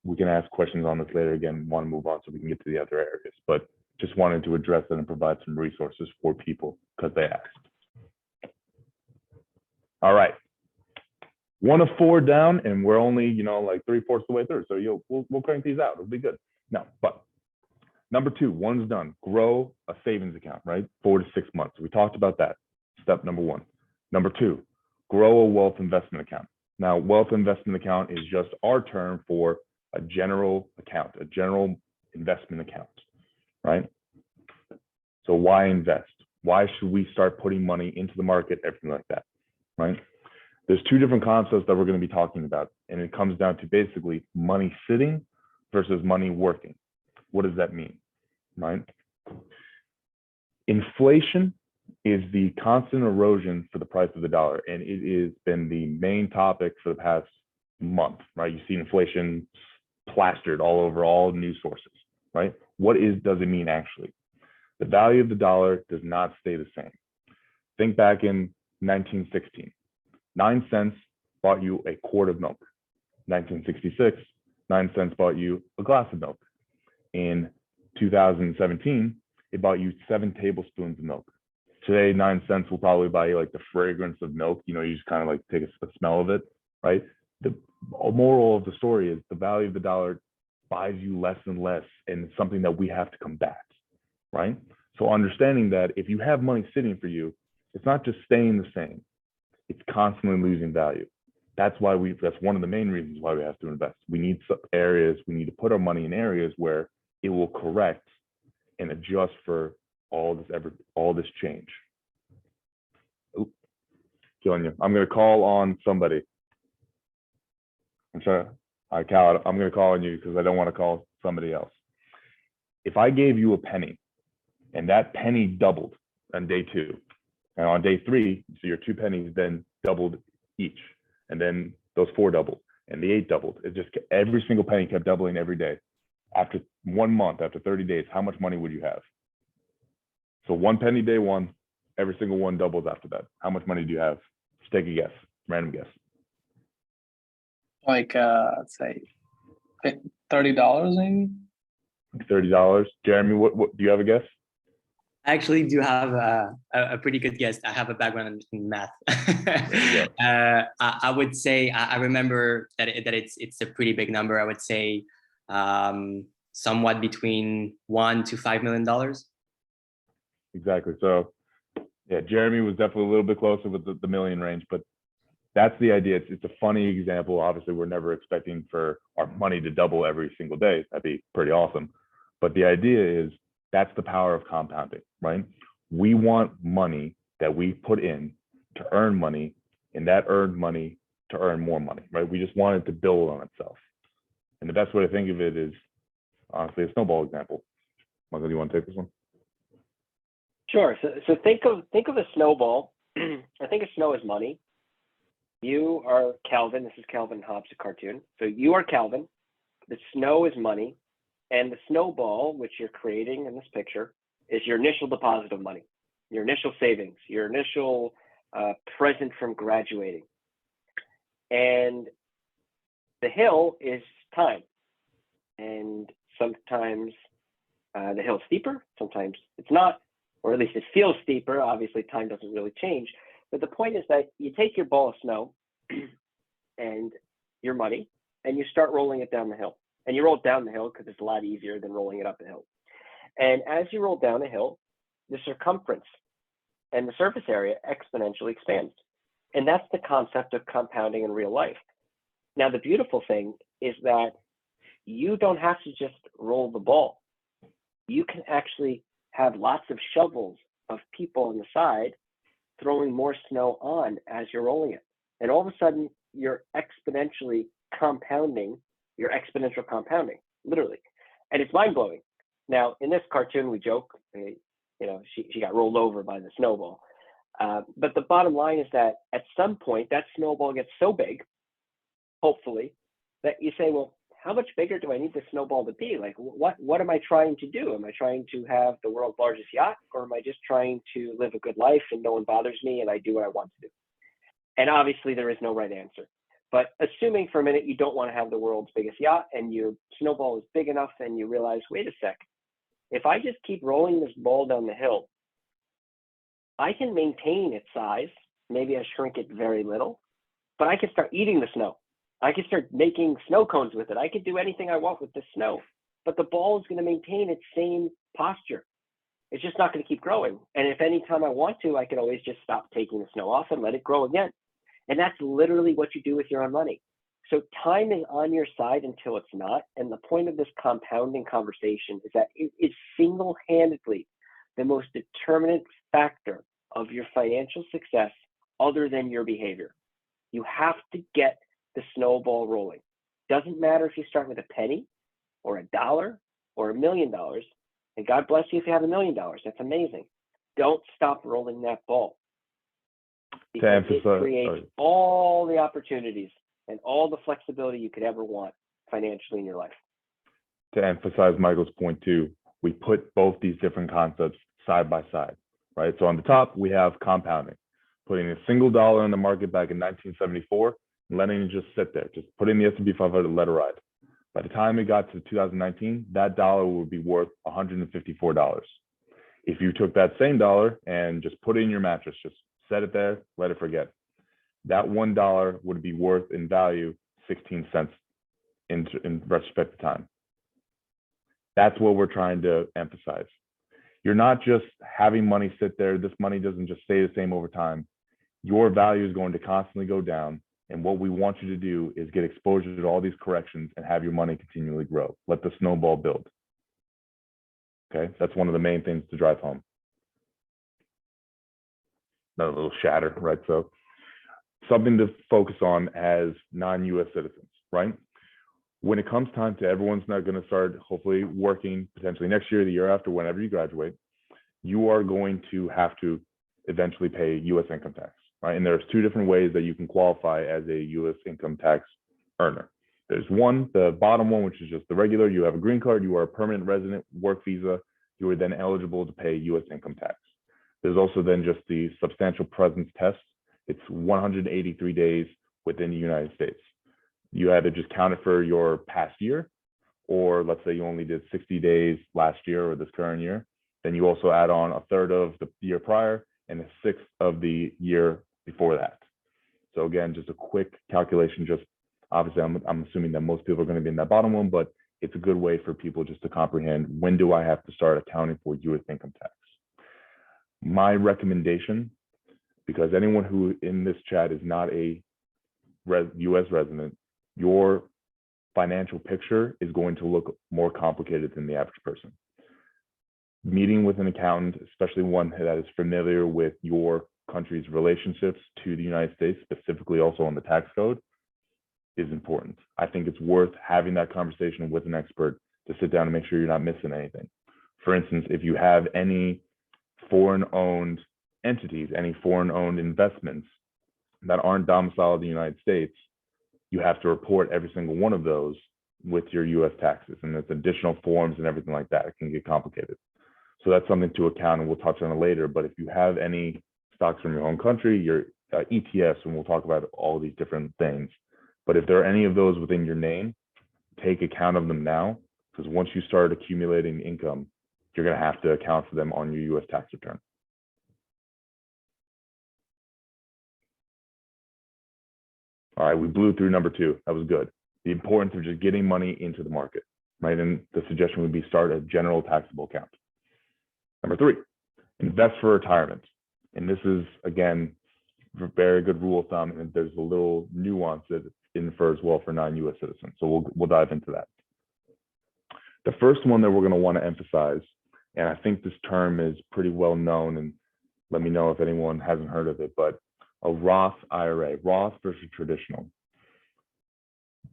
We can ask questions on this later. Again, want to move on so we can get to the other areas, but just wanted to address it and provide some resources for people because they asked. All right. 1 of 4 down, and we're only, like 3/4 of the way through. So we'll crank these out. It'll be good. No, but number 2, 1's done. Grow a savings account, right? 4 to 6 months. We talked about that. Step number 1. Number 2, grow a wealth investment account. Now, wealth investment account is just our term for a general account, a general investment account, right? So why invest? Why should we start putting money into the market, everything like that, right? There's 2 different concepts that we're going to be talking about, and it comes down to basically money sitting versus money working. What does that mean, right? Inflation is the constant erosion for the price of the dollar, and it has been the main topic for the past month, right? You see inflation plastered all over all news sources, right? What does it mean actually? The value of the dollar does not stay the same. Think back in 1916. 9 cents bought you a quart of milk. 1966, 9 cents bought you a glass of milk. In 2017, it bought you 7 tablespoons of milk. Today, 9 cents will probably buy you like the fragrance of milk. You just kind of like take a smell of it, right? The moral of the story is the value of the dollar buys you less and less, and it's something that we have to combat, right? So understanding that if you have money sitting for you, it's not just staying the same. It's constantly losing value. That's one of the main reasons why we have to invest. We need to put our money in areas where it will correct and adjust for all this change. Oops, killing you. I'm gonna call on somebody. I'm sorry. All right, Cal, I'm gonna call on you because I don't want to call somebody else. If I gave you a penny and that penny doubled on day 2, and on day 3, so your 2 pennies then doubled each, and then those 4 doubled, and the 8 doubled. It just every single penny kept doubling every day. After 1 month, after 30 days, how much money would you have? So 1 penny day 1, every single one doubles after that. How much money do you have? Just take a guess, random guess. Like let's say $30 maybe. $30. Jeremy, what do you have a guess? I actually do have a pretty good guess. I have a background in math. I would say I remember that it's a pretty big number. I would say somewhat between $1 to $5 million. Exactly. So yeah, Jeremy was definitely a little bit closer with the million range, but that's the idea. It's a funny example. Obviously, we're never expecting for our money to double every single day. That'd be pretty awesome. But the idea is that's the power of compounding, right? We want money that we put in to earn money, and that earned money to earn more money, right? We just want it to build on itself. And the best way to think of it is honestly a snowball example. Michael, do you want to take this one? Sure. So think of a snowball. I think of snow as money. You are Calvin. This is Calvin Hobbes, a cartoon. So you are Calvin. The snow is money. And the snowball, which you're creating in this picture, is your initial deposit of money, your initial savings, your initial present from graduating. And the hill is time. And sometimes the hill's steeper, sometimes it's not, or at least it feels steeper. Obviously, time doesn't really change. But the point is that you take your ball of snow and your money, and you start rolling it down the hill. And you roll it down the hill because it's a lot easier than rolling it up the hill. And as you roll down the hill, the circumference and the surface area exponentially expands. And that's the concept of compounding in real life. Now, the beautiful thing is that you don't have to just roll the ball. You can actually have lots of shovels of people on the side throwing more snow on as you're rolling it. And all of a sudden, you're exponentially compounding, your exponential compounding, literally. And it's mind-blowing. Now, in this cartoon, we joke, she got rolled over by the snowball. But the bottom line is that at some point, that snowball gets so big, hopefully, that you say, well, how much bigger do I need the snowball to be? Like, what am I trying to do? Am I trying to have the world's largest yacht, or am I just trying to live a good life and no one bothers me and I do what I want to do? And obviously there is no right answer. But assuming for a minute you don't want to have the world's biggest yacht and your snowball is big enough and you realize, wait a sec, if I just keep rolling this ball down the hill, I can maintain its size. Maybe I shrink it very little, but I can start eating the snow. I can start making snow cones with it. I can do anything I want with the snow, but the ball is going to maintain its same posture. It's just not going to keep growing. And if anytime I want to, I can always just stop taking the snow off and let it grow again. And that's literally what you do with your own money. So time is on your side until it's not. And the point of this compounding conversation is that it is single-handedly the most determinant factor of your financial success other than your behavior. You have to get the snowball rolling. Doesn't matter if you start with a penny or $1 or $1 million. And God bless you if you have $1 million. That's amazing. Don't stop rolling that ball. Because it creates all the opportunities and all the flexibility you could ever want financially in your life. To emphasize Michael's point too, we put both these different concepts side by side, right? So on the top, we have compounding, putting a single dollar in the market back in 1974 and letting it just sit there, just putting the S&P 500 let it ride. By the time it got to 2019, that dollar would be worth $154. If you took that same dollar and just put it in your mattress, just set it there, let it forget, that $1 would be worth in value 16 cents in retrospect to time. That's what we're trying to emphasize. You're not just having money sit there. This money doesn't just stay the same over time. Your value is going to constantly go down. And what we want you to do is get exposure to all these corrections and have your money continually grow. Let the snowball build. Okay, that's one of the main things to drive home. Another little shatter, right? So something to focus on as non-U.S. citizens, right? When it comes time to everyone's not going to start hopefully working potentially next year, the year after, whenever you graduate, you are going to have to eventually pay U.S. income tax, right? And there's two different ways that you can qualify as a U.S. income tax earner. There's one, the bottom one, which is just the regular, you have a green card, you are a permanent resident, work visa, you are then eligible to pay U.S. income tax. There's also then just the substantial presence test. It's 183 days within the United States. You either just count it for your past year, or let's say you only did 60 days last year or this current year. Then you also add on a third of the year prior and a sixth of the year before that. So again, just a quick calculation. Just obviously, I'm assuming that most people are going to be in that bottom one, but it's a good way for people just to comprehend, when do I have to start accounting for U.S. income tax? My recommendation, because anyone who in this chat is not a U.S. resident, your financial picture is going to look more complicated than the average person. Meeting with an accountant, especially one that is familiar with your country's relationships to the United States, specifically also on the tax code, is important. I think it's worth having that conversation with an expert to sit down and make sure you're not missing anything. For instance, if you have any foreign-owned entities, any foreign-owned investments that aren't domiciled in the United States, you have to report every single one of those with your U.S. taxes, and there's additional forms and everything like that. It can get complicated. So that's something to account, and we'll touch on it later. But if you have any stocks from your own country, your ETFs, and we'll talk about all these different things. But if there are any of those within your name, take account of them now, because once you start accumulating income, you're going to have to account for them on your U.S. tax return. All right, we blew through number 2. That was good. The importance of just getting money into the market, right? And the suggestion would be start a general taxable account. Number 3, invest for retirement. And this is, again, a very good rule of thumb, and there's a little nuance that it's in for as well for non-U.S. citizens. So we'll dive into that. The first one that we're going to want to emphasize, and I think this term is pretty well known, and let me know if anyone hasn't heard of it, but a Roth IRA, Roth versus traditional.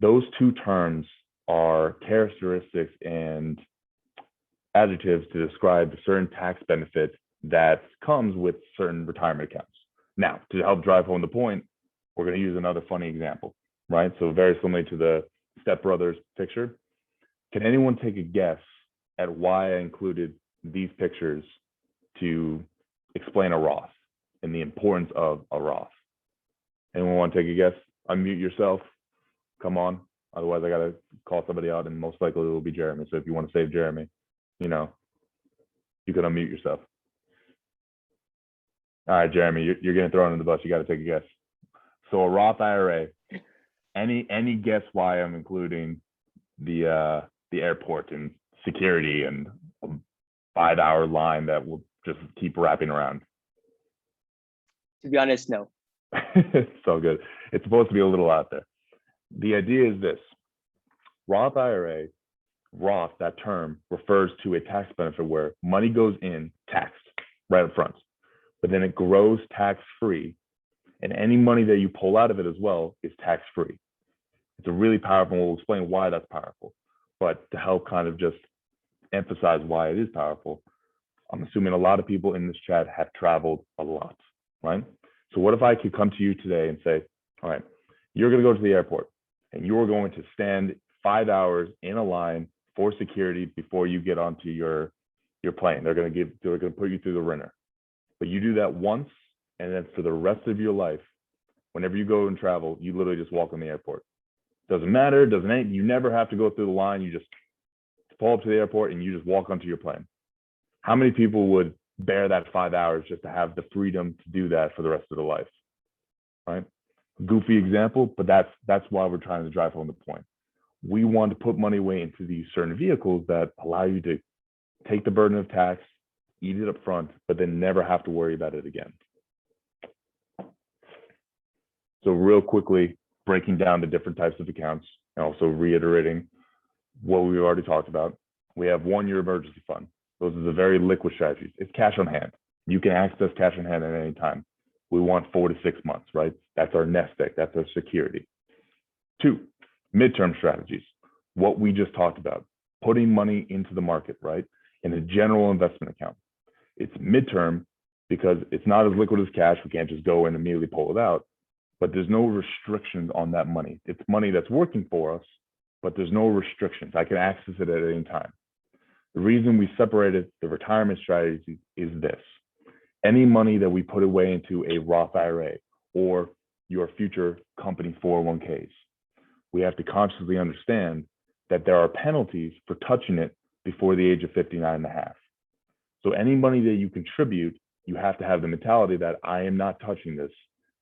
Those two terms are characteristics and adjectives to describe certain tax benefits that comes with certain retirement accounts. Now, to help drive home the point, we're going to use another funny example, right? So very similar to the Step Brothers picture. Can anyone take a guess at why I included these pictures to explain a Roth and the importance of a Roth? Anyone want to take a guess unmute yourself, come on. Otherwise, I got to call somebody out, and most likely it will be Jeremy. So if you want to save Jeremy, you know, you can unmute yourself. All right, Jeremy, you're getting thrown in the bus. You got to take a guess. So a Roth IRA, any guess why I'm including the airport and security and a 5-hour line that will just keep wrapping around? To be honest, no. So good. It's supposed to be a little out there. The idea is this: Roth IRA, Roth, that term refers to a tax benefit where money goes in taxed right up front, but then it grows tax-free, and any money that you pull out of it as well is tax-free. It's a really powerful, we'll explain why that's powerful, but to help kind of just emphasize why it is powerful, I'm assuming a lot of people in this chat have traveled a lot, right? So what if I could come to you today and say, all right, you're going to go to the airport and you're going to stand 5 hours in a line for security before you get onto your plane. They're going to put you through the ringer. But you do that once, and then for the rest of your life, whenever you go and travel, you literally just walk in the airport. Doesn't matter, you never have to go through the line. You just pull up to the airport and you just walk onto your plane. How many people would bear that 5 hours just to have the freedom to do that for the rest of their life, right? Goofy example, but that's why we're trying to drive home the point. We want to put money away into these certain vehicles that allow you to take the burden of tax, eat it up front, but then never have to worry about it again. So real quickly, breaking down the different types of accounts and also reiterating what we've already talked about. We have 1-year emergency fund. Those are the very liquid strategies. It's cash on hand. You can access cash on hand at any time. We want 4 to 6 months, right? That's our nest egg. That's our security. 2, midterm strategies. What we just talked about, putting money into the market, right? In a general investment account. It's midterm because it's not as liquid as cash. We can't just go and immediately pull it out, but there's no restrictions on that money. It's money that's working for us, but there's no restrictions. I can access it at any time. The reason we separated the retirement strategy is this: any money that we put away into a Roth IRA or your future company 401ks, we have to consciously understand that there are penalties for touching it before the age of 59.5. So any money that you contribute, you have to have the mentality that I am not touching this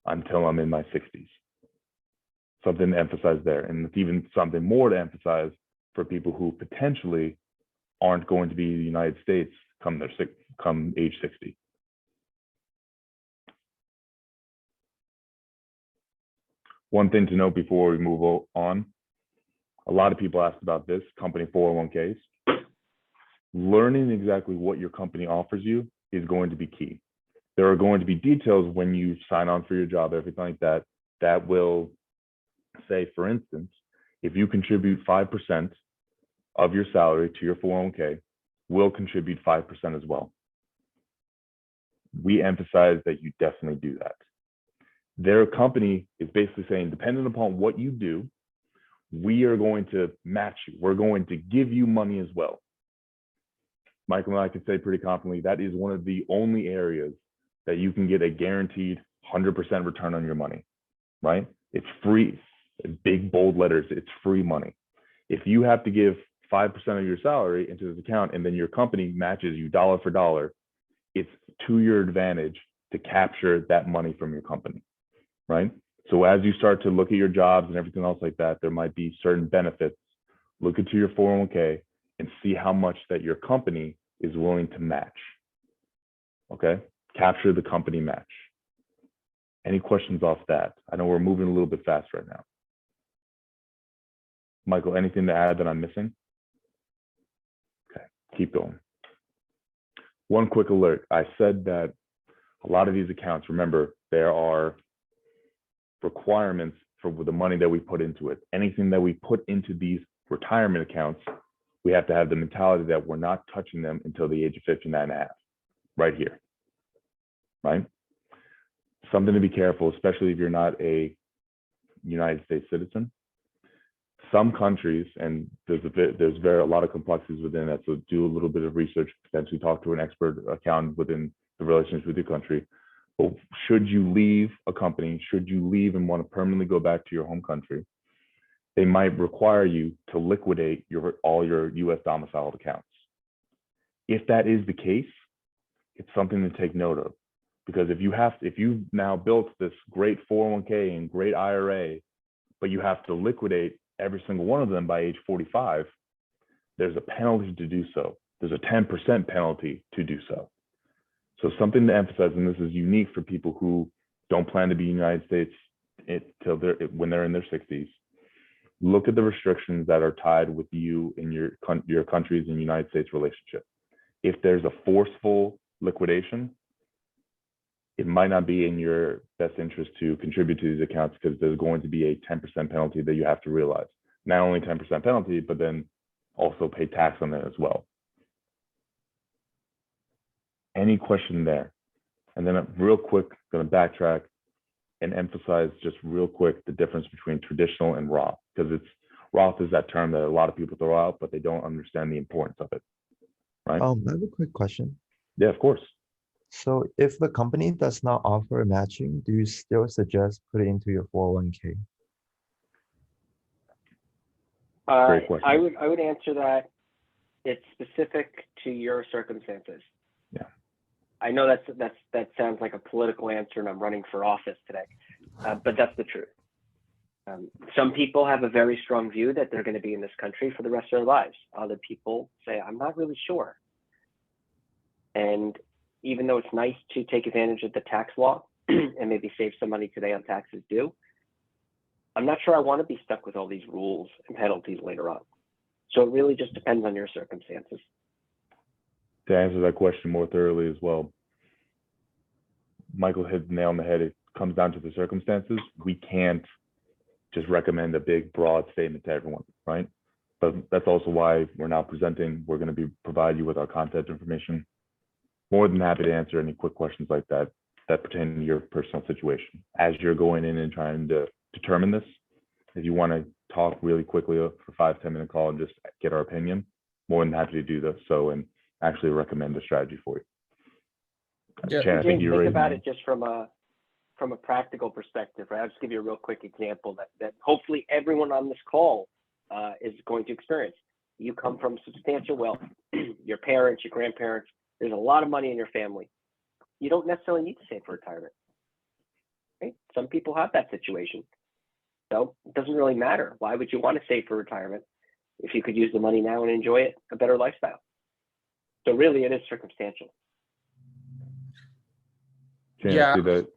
until I'm in my 60s. Something to emphasize there. And it's even something more to emphasize for people who potentially aren't going to be in the United States come age 60. One thing to note before we move on, a lot of people asked about this, company 401ks. Learning exactly what your company offers you is going to be key. There are going to be details when you sign on for your job, everything like that, that will say, for instance, if you contribute 5% of your salary to your 401k, we'll contribute 5% as well. We emphasize that you definitely do that. Their company is basically saying, depending upon what you do, we are going to match you. We're going to give you money as well. Michael and I could say pretty confidently that is one of the only areas that you can get a guaranteed 100% return on your money, right? It's free, big bold letters, it's free money. If you have to give 5% of your salary into this account and then your company matches you dollar for dollar, it's to your advantage to capture that money from your company, right? So as you start to look at your jobs and everything else like that, there might be certain benefits. Look into your 401k and see how much that your company is willing to match, okay? Capture the company match. Any questions off that? I know we're moving a little bit fast right now. Michael, anything to add that I'm missing? Okay, keep going. One quick alert. I said that a lot of these accounts, remember, there are requirements for the money that we put into it. Anything that we put into these retirement accounts, we have to have the mentality that we're not touching them until the age of 59.5, right here, right? Something to be careful, especially if you're not a United States citizen. Some countries, and there's a lot of complexities within that, so do a little bit of research, potentially talk to an expert accountant within the relations with your country. But should you leave a company, should you leave and want to permanently go back to your home country, they might require you to liquidate all your US domiciled accounts. If that is the case, it's something to take note of. Because if you've now built this great 401k and great IRA, but you have to liquidate every single one of them by age 45, there's a penalty to do so. There's a 10% penalty to do so. So something to emphasize, and this is unique for people who don't plan to be in the United States when they're in their 60s. Look at the restrictions that are tied with you in your country's and United States relationship. If there's a forceful liquidation, it might not be in your best interest to contribute to these accounts because there's going to be a 10% penalty that you have to realize. Not only 10% penalty, but then also pay tax on it as well. Any question there? And then real quick, going to backtrack and emphasize just real quick the difference between traditional and Roth, because Roth is that term that a lot of people throw out, but they don't understand the importance of it, right? I have a quick question. Yeah, of course. So if the company does not offer matching, do you still suggest put it into your 401k? Great question. I would answer that it's specific to your circumstances. Yeah. I know that sounds like a political answer, and I'm running for office today, but that's the truth. Some people have a very strong view that they're going to be in this country for the rest of their lives. Other people say, I'm not really sure. And even though it's nice to take advantage of the tax law and maybe save some money today on taxes due, I'm not sure I want to be stuck with all these rules and penalties later on. So it really just depends on your circumstances. To answer that question more thoroughly as well, Michael hit the nail on the head. It comes down to the circumstances. We can't just recommend a big, broad statement to everyone, right? But that's also why we're now presenting. We're going to provide you with our contact information. More than happy to answer any quick questions like that pertain to your personal situation. As you're going in and trying to determine this, if you want to talk really quickly for 5-10 minute call and just get our opinion, more than happy to do this. So, and actually recommend a strategy for you. Yeah, Chan, I think you think about it just from a practical perspective, right? I'll just give you a real quick example that hopefully everyone on this call is going to experience. You come from substantial wealth, your parents, your grandparents, there's a lot of money in your family. You don't necessarily need to save for retirement, right? Some people have that situation. So it doesn't really matter. Why would you want to save for retirement if you could use the money now and enjoy a better lifestyle? So really it is circumstantial. Chan, Yeah. see that?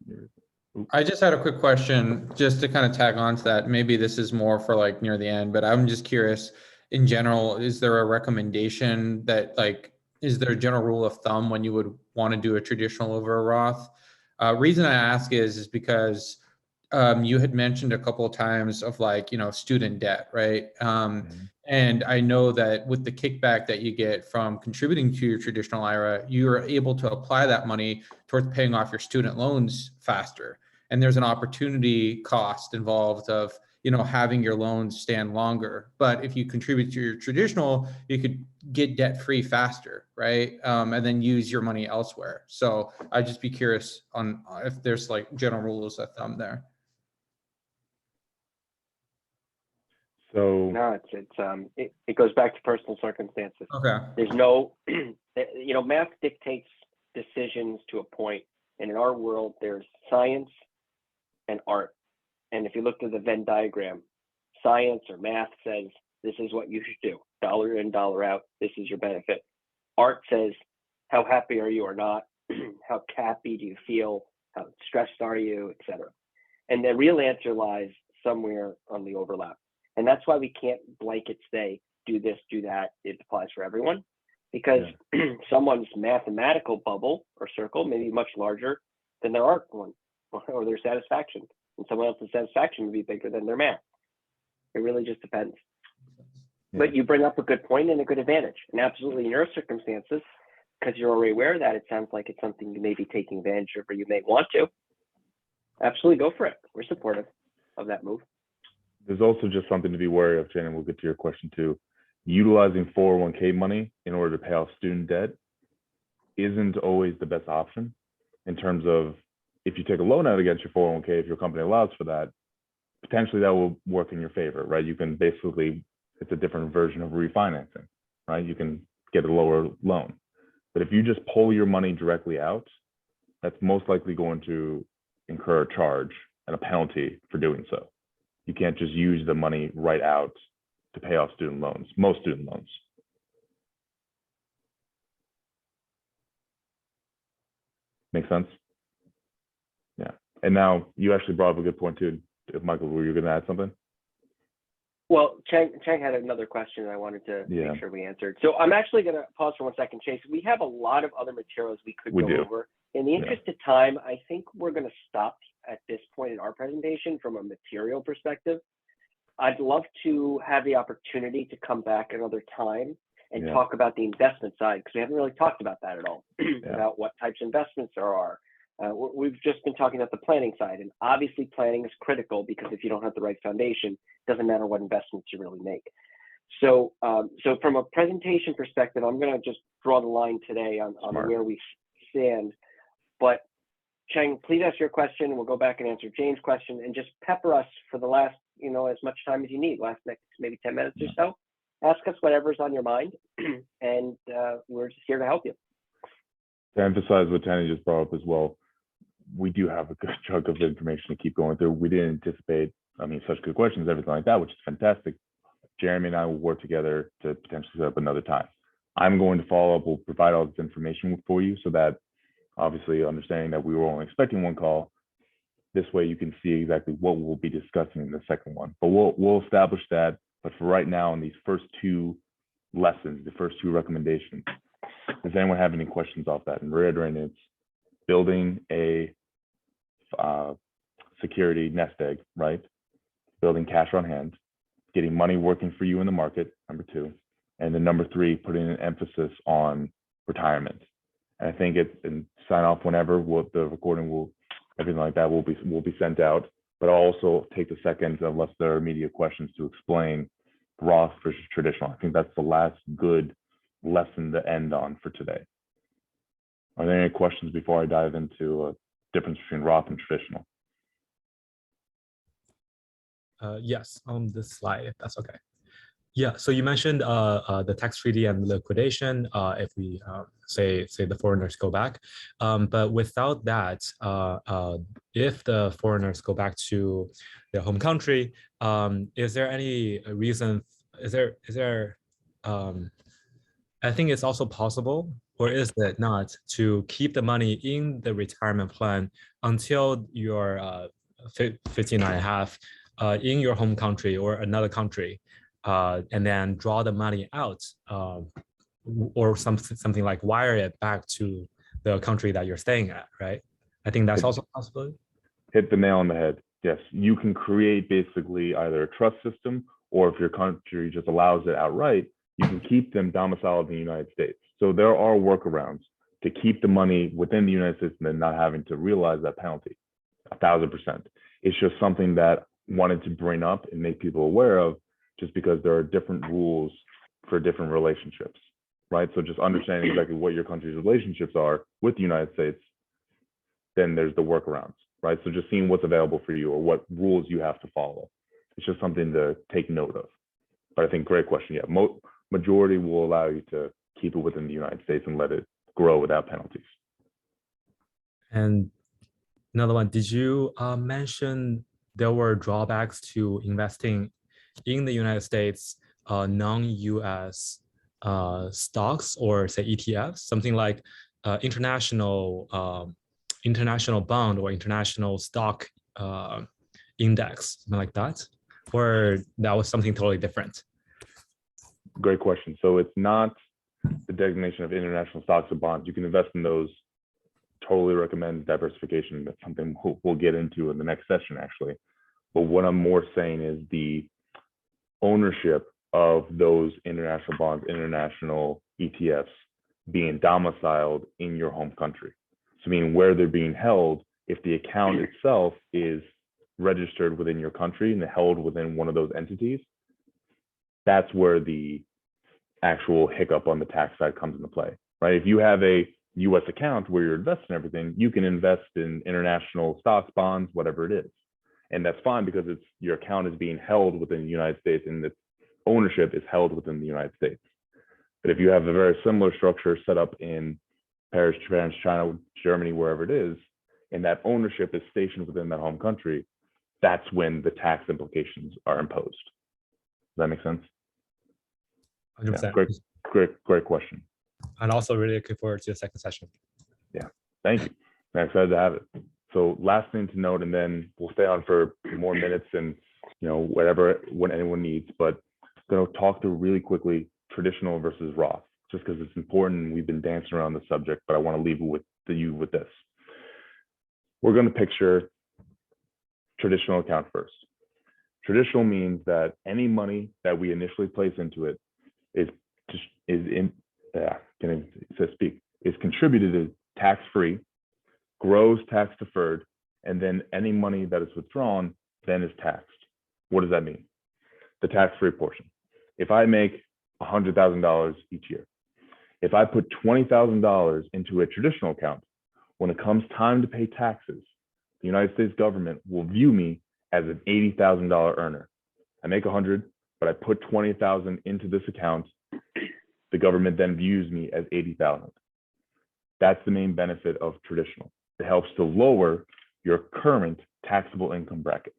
I just had a quick question just to kind of tag on to that. Maybe this is more for like near the end, but I'm just curious in general, is there a recommendation that like, is there a general rule of thumb when you would want to do a traditional over a Roth? Reason I ask is because you had mentioned a couple of times of like, student debt, right? And I know that with the kickback that you get from contributing to your traditional IRA, you are able to apply that money towards paying off your student loans faster. And there's an opportunity cost involved of, having your loans stand longer. But if you contribute to your traditional, you could get debt free faster, right? And then use your money elsewhere. So I'd just be curious on if there's like general rules of thumb there. So No, it goes back to personal circumstances. Okay. There's no, math dictates decisions to a point. And in our world, there's science and art. And if you look at the Venn diagram, science or math says, this is what you should do. Dollar in, dollar out. This is your benefit. Art says, how happy are you or not? How happy do you feel? How stressed are you, etc. And the real answer lies somewhere on the overlap. And that's why we can't blanket say, do this, do that. It applies for everyone, because someone's mathematical bubble or circle may be much larger than their art one or their satisfaction. And someone else's satisfaction would be bigger than their math. It really just depends. Yeah. But you bring up a good point and a good advantage. And absolutely in your circumstances, because you're already aware of that, it sounds like it's something you may be taking advantage of or you may want to. Absolutely go for it. We're supportive of that move. There's also just something to be wary of, Shannon. We'll get to your question too. Utilizing 401k money in order to pay off student debt isn't always the best option in terms of if you take a loan out against your 401k, if your company allows for that, potentially that will work in your favor, right? You can basically, it's a different version of refinancing, right? You can get a lower loan. But if you just pull your money directly out, that's most likely going to incur a charge and a penalty for doing so. You can't just use the money right out to pay off student loans, most student loans. Make sense? Yeah. And now you actually brought up a good point too. Michael, were you going to add something? Well, Chang had another question that I wanted to make sure we answered. So I'm actually going to pause for 1 second, Chase. We have a lot of other materials we could go over. In the interest of time, I think we're going to stop at this point in our presentation from a material perspective. I'd love to have the opportunity to come back another time and talk about the investment side, because we haven't really talked about that at all, about what types of investments there are. We've just been talking about the planning side, and obviously planning is critical, because if you don't have the right foundation, it doesn't matter what investments you really make. So, so from a presentation perspective, I'm going to just draw the line today on where we stand. But Chang, please ask your question. We'll go back and answer Jane's question, and just pepper us for the last, as much time as you need, next maybe 10 minutes or so. Ask us whatever's on your mind, and we're just here to help you. To emphasize what Tanya just brought up as well, we do have a good chunk of information to keep going through. We didn't anticipate, such good questions, everything like that, which is fantastic. Jeremy and I will work together to potentially set up another time. I'm going to follow up. We'll provide all this information for you, so that obviously understanding that we were only expecting one call, this way you can see exactly what we'll be discussing in the second one. But we'll establish that. But for right now, in these first two lessons, the first two recommendations, does anyone have any questions off that? And reiterating, it's building a security nest egg, right? Building cash on hand, getting money working for you in the market, number 2. And then number 3, putting an emphasis on retirement. And I think and sign off whenever the recording will, everything like that will be sent out. But I'll also take the second, unless there are immediate questions, to explain Roth versus traditional. I think that's the last good lesson to end on for today. Are there any questions before I dive into a difference between Roth and traditional? Yes, on this slide, if that's okay. Yeah, so you mentioned the tax treaty and liquidation if we say the foreigners go back, but without that, if the foreigners go back to their home country, is there any reason? Is there? I think it's also possible, or is it not, to keep the money in the retirement plan until you're 59 and a half in your home country or another country, and then draw the money out, or something like wire it back to the country that you're staying at, right? I think that's also a possibility. Hit the nail on the head. Yes, you can create basically either a trust system, or if your country just allows it outright, you can keep them domiciled in the United States. So there are workarounds to keep the money within the United States and then not having to realize that penalty. 1,000%. It's just something that I wanted to bring up and make people aware of, just because there are different rules for different relationships, right? So just understanding exactly what your country's relationships are with the United States, then there's the workarounds, right? So just seeing what's available for you or what rules you have to follow. It's just something to take note of. But I think great question. Yeah, majority will allow you to keep it within the United States and let it grow without penalties. And another one, did you mention there were drawbacks to investing in the United States non-U.S. stocks, or say ETFs, something like international bond or international stock index, something like that, or that was something totally different? Great question. So it's not the designation of international stocks or bonds. You can invest in those. Totally recommend diversification. That's something we'll get into in the next session, actually. But what I'm more saying is the ownership of those international bonds, international ETFs being domiciled in your home country. So meaning where they're being held, if the account itself is registered within your country and held within one of those entities, that's where the actual hiccup on the tax side comes into play, right? If you have a U.S. account where you're investing everything, you can invest in international stocks, bonds, whatever it is. And that's fine because it's your account is being held within the United States and its ownership is held within the United States. But if you have a very similar structure set up in Paris, Japan, China, Germany, wherever it is, and that ownership is stationed within that home country, that's when the tax implications are imposed. Does that make sense? 100%. Yeah, great question. And also really looking forward to the second session. Yeah, thank you. I'm excited to have it. So last thing to note, and then we'll stay on for more minutes and when anyone needs, but I'm going to talk through really quickly traditional versus Roth, just because it's important. We've been dancing around the subject, but I want to leave you with this. We're going to picture traditional account first. Traditional means that any money that we initially place into it is contributed tax-free, grows tax-deferred, and then any money that is withdrawn then is taxed. What does that mean? The tax-free portion. If I make $100,000 each year, if I put $20,000 into a traditional account, when it comes time to pay taxes, the United States government will view me as an $80,000 earner. I make 100, but I put 20,000 into this account. The government then views me as 80,000. That's the main benefit of traditional. It helps to lower your current taxable income bracket.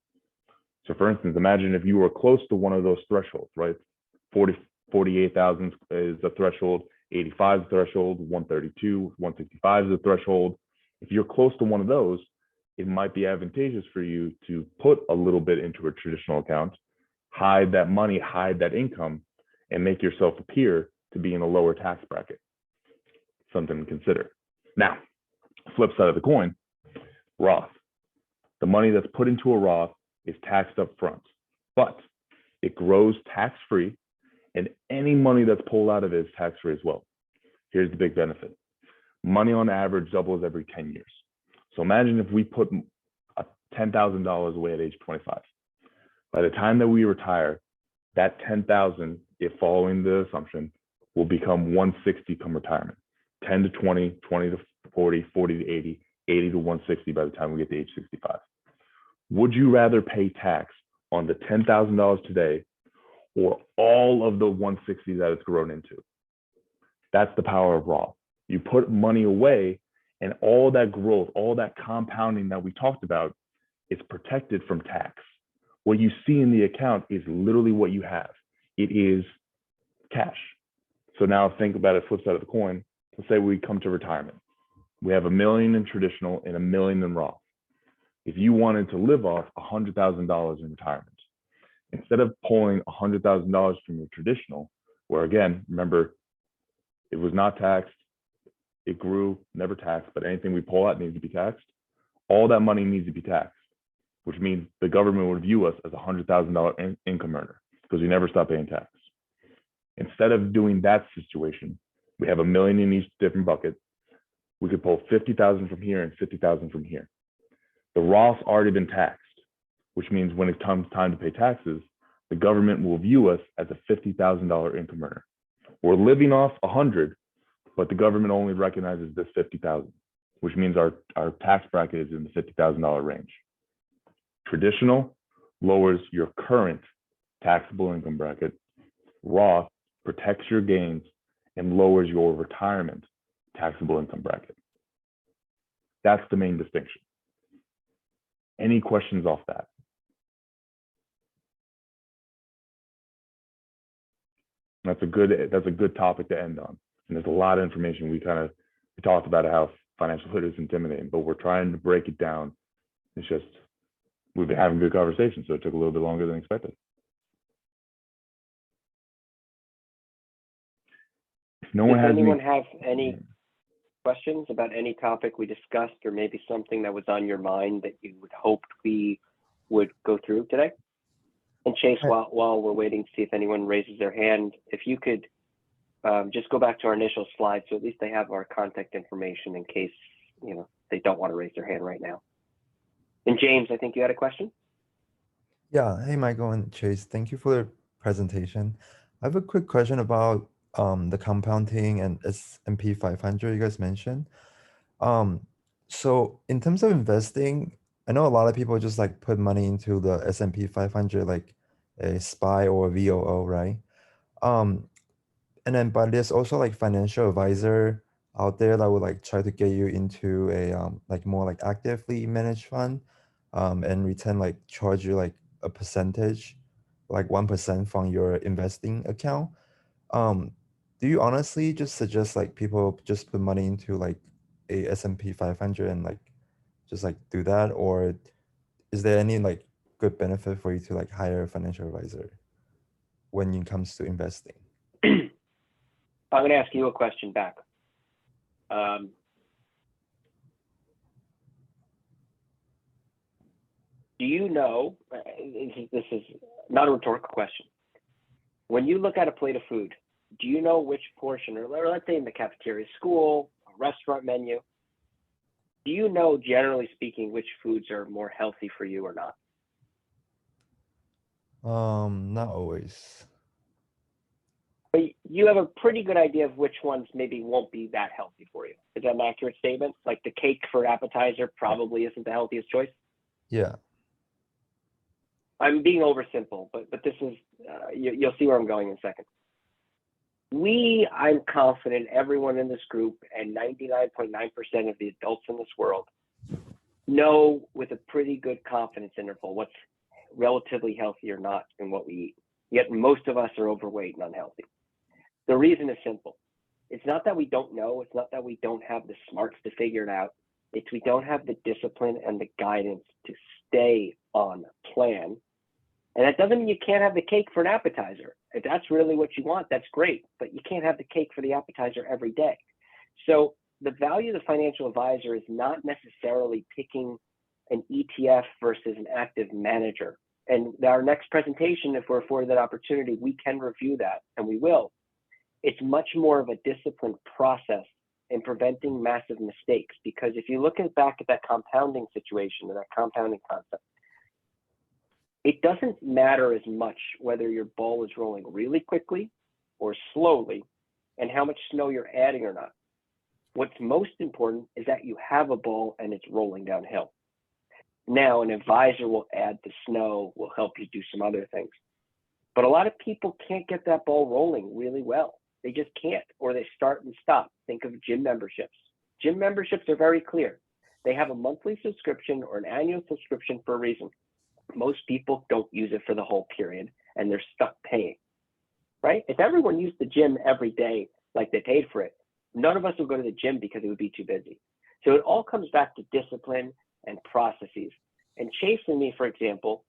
So for instance, imagine if you were close to one of those thresholds, right? 48,000 is the threshold, 85 is the threshold, 132, 165 is the threshold. If you're close to one of those, it might be advantageous for you to put a little bit into a traditional account, hide that money, hide that income, and make yourself appear to be in a lower tax bracket. Something to consider. Now, flip side of the coin, Roth. The money that's put into a Roth is taxed up front, but it grows tax-free, and any money that's pulled out of it is tax-free as well. Here's the big benefit. Money on average doubles every 10 years. So imagine if we put $10,000 away at age 25. By the time that we retire, that 10,000, if following the assumption, will become 160 come retirement. 10 to 20, 20 to 40, 40 to 80, 80 to 160 by the time we get to age 65. Would you rather pay tax on the $10,000 today or all of the 160 that it's grown into? That's the power of Roth. You put money away and all that growth, all that compounding that we talked about is protected from tax. What you see in the account is literally what you have. It is cash. So now think about it, flip side of the coin. Let's say we come to retirement. We have $1 million in traditional and $1 million in Roth. If you wanted to live off $100,000 in retirement, instead of pulling $100,000 from your traditional, where again, remember, it was not taxed, it grew, never taxed, but anything we pull out needs to be taxed. All that money needs to be taxed, which means the government would view us as a $100,000 income earner because we never stop paying tax. Instead of doing that situation, we have $1 million in each different bucket. We could pull 50,000 from here and 50,000 from here. The Roth's already been taxed, which means when it comes time to pay taxes, the government will view us as a $50,000 income earner. We're living off 100, but the government only recognizes this 50,000, which means our tax bracket is in the $50,000 range. Traditional lowers your current taxable income bracket. Roth protects your gains and lowers your retirement taxable income bracket. That's the main distinction. Any questions off that? That's a good topic to end on. And there's a lot of information. We talked about how financial literacy is intimidating, but we're trying to break it down. It's just, we've been having good conversations, so it took a little bit longer than expected. If no one Does has anyone have any questions about any topic we discussed, or maybe something that was on your mind that you would hoped we would go through today? And Chase, while we're waiting to see if anyone raises their hand, if you could just go back to our initial slide, so at least they have our contact information in case they don't want to raise their hand right now. And James, I think you had a question. Yeah. Hey, Michael and Chase. Thank you for the presentation. I have a quick question about the compounding and S&P 500 you guys mentioned. So in terms of investing, I know a lot of people just like put money into the S&P 500 like a SPY or VOO, right? And then but there's also like financial advisor out there that would like try to get you into a like more like actively managed fund, and return like charge you like a percentage, like 1% from your investing account. Do you honestly just suggest like people just put money into like a S&P 500 and like just like do that, or is there any like good benefit for you to like hire a financial advisor when it comes to investing? I'm going to ask you a question back. Do you know, this is not a rhetorical question. When you look at a plate of food, do you know which portion, or let's say in the cafeteria, school, a restaurant menu, do you know, generally speaking, which foods are more healthy for you or not? Not always. But you have a pretty good idea of which ones maybe won't be that healthy for you. Is that an accurate statement? Like the cake for appetizer probably isn't the healthiest choice? Yeah. I'm being oversimple, but this is, you'll see where I'm going in a second. I'm confident everyone in this group and 99.9% of the adults in this world know with a pretty good confidence interval what's relatively healthy or not in what we eat. Yet most of us are overweight and unhealthy. The reason is simple. It's not that we don't know. It's not that we don't have the smarts to figure it out. It's we don't have the discipline and the guidance to stay on plan. And that doesn't mean you can't have the cake for an appetizer. If that's really what you want, that's great. But you can't have the cake for the appetizer every day. So the value of the financial advisor is not necessarily picking an ETF versus an active manager. And our next presentation, if we're afforded that opportunity, we can review that, and we will. It's much more of a disciplined process in preventing massive mistakes. Because if you look back at that compounding situation and that compounding concept, it doesn't matter as much whether your ball is rolling really quickly or slowly and how much snow you're adding or not. What's most important is that you have a ball and it's rolling downhill. Now, an advisor will add the snow, will help you do some other things. But a lot of people can't get that ball rolling really well. They just can't, or they start and stop. Think of gym memberships. Gym memberships are very clear. They have a monthly subscription or an annual subscription for a reason. Most people don't use it for the whole period, and they're stuck paying, right? If everyone used the gym every day like they paid for it, none of us would go to the gym because it would be too busy. So it all comes back to discipline and processes. And Chase and me, for example,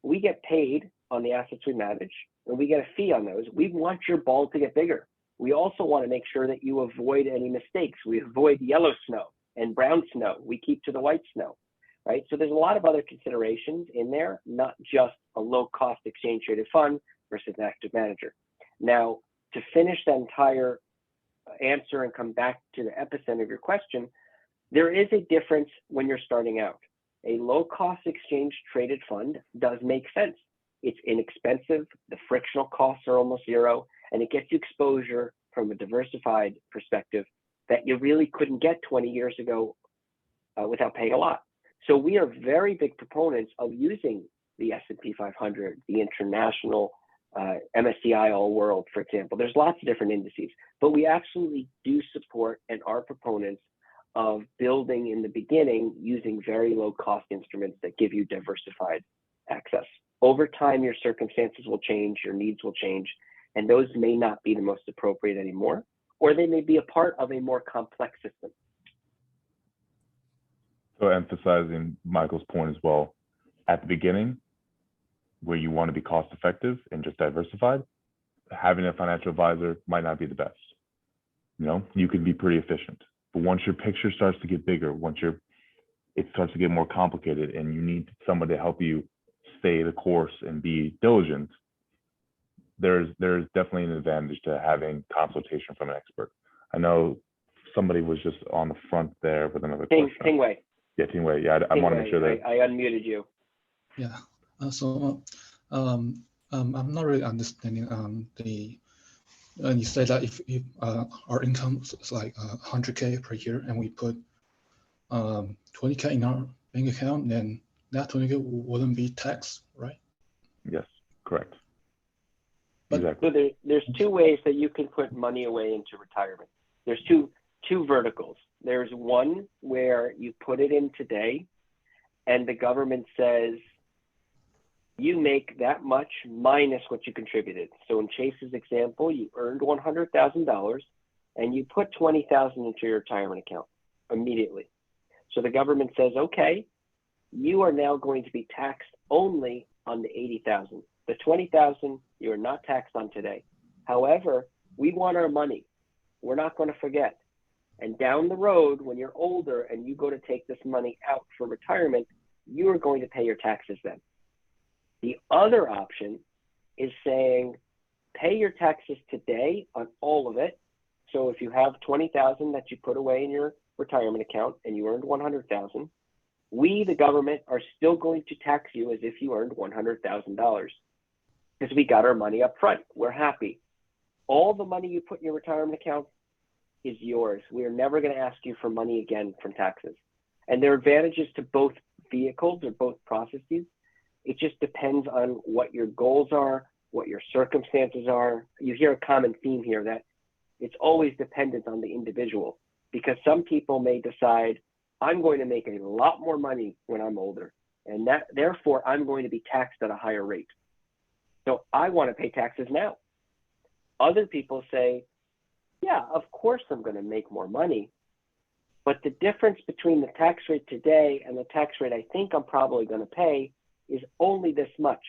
we get paid on the assets we manage, and we get a fee on those. We want your ball to get bigger. We also want to make sure that you avoid any mistakes. We avoid yellow snow and brown snow. We keep to the white snow. Right? So there's a lot of other considerations in there, not just a low-cost exchange-traded fund versus an active manager. Now, to finish that entire answer and come back to the epicenter of your question, there is a difference when you're starting out. A low-cost exchange-traded fund does make sense. It's inexpensive, the frictional costs are almost zero, and it gets you exposure from a diversified perspective that you really couldn't get 20 years ago without paying a lot. So we are very big proponents of using the S&P 500, the international MSCI All World, for example. There's lots of different indices, but we absolutely do support and are proponents of building in the beginning using very low cost instruments that give you diversified access. Over time, your circumstances will change, your needs will change, and those may not be the most appropriate anymore, or they may be a part of a more complex system. So emphasizing Michael's point as well, at the beginning, where you want to be cost effective and just diversified, having a financial advisor might not be the best. You know, you can be pretty efficient, but once your picture starts to get bigger, it starts to get more complicated and you need someone to help you stay the course and be diligent, there's definitely an advantage to having consultation from an expert. I know somebody was just on the front there with another question. Tingwei. Yeah, Tingwei. Yeah, I want to make sure that I unmuted you. Yeah. I'm not really understanding the And you say that if our income is like 100K per year, and we put 20K in our bank account, then that 20K wouldn't be taxed, right? Yes, correct. But- Exactly. So there's two ways that you can put money away into retirement. There's two verticals. There's one where you put it in today and the government says you make that much minus what you contributed. So in Chase's example, you earned $100,000 and you put $20,000 into your retirement account immediately. So the government says, okay, you are now going to be taxed only on the $80,000. The $20,000 you're not taxed on today. However, we want our money. We're not going to forget. And down the road, when you're older and you go to take this money out for retirement, you are going to pay your taxes then. The other option is saying, pay your taxes today on all of it. So if you have $20,000 that you put away in your retirement account and you earned $100,000, we, the government, are still going to tax you as if you earned $100,000 because we got our money up front. We're happy. All the money you put in your retirement account is yours. We are never going to ask you for money again from taxes. And there are advantages to both vehicles or both processes. It just depends on what your goals are, what your circumstances are. You hear a common theme here that it's always dependent on the individual, because some people may decide, I'm going to make a lot more money when I'm older, and that therefore I'm going to be taxed at a higher rate. So I want to pay taxes now. Other people say, yeah, of course I'm going to make more money, but the difference between the tax rate today and the tax rate I think I'm probably going to pay is only this much.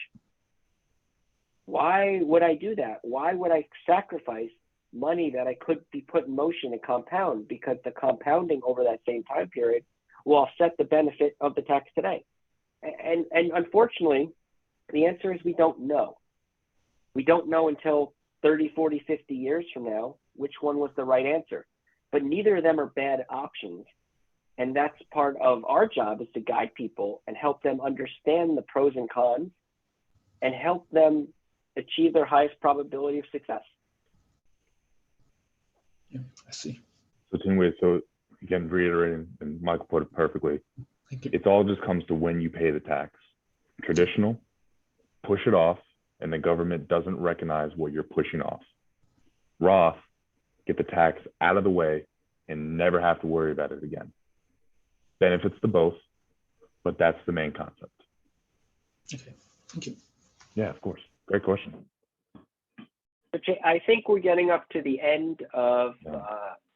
Why would I do that? Why would I sacrifice money that I could be put in motion and compound? Because the compounding over that same time period will offset the benefit of the tax today. And unfortunately, the answer is we don't know. We don't know until 30, 40, 50 years from now which one was the right answer. But neither of them are bad options. And that's part of our job, is to guide people and help them understand the pros and cons and help them achieve their highest probability of success. Yeah, I see. So Tingwei, so again, reiterating, and Michael put it perfectly, Thank you. it all just comes to when you pay the tax. Traditional, push it off, and the government doesn't recognize what you're pushing off. Roth, get the tax out of the way and never have to worry about it again. Benefits to both, but that's the main concept. Okay, thank you. Yeah, of course. Great question. Okay, I think we're getting up to the end of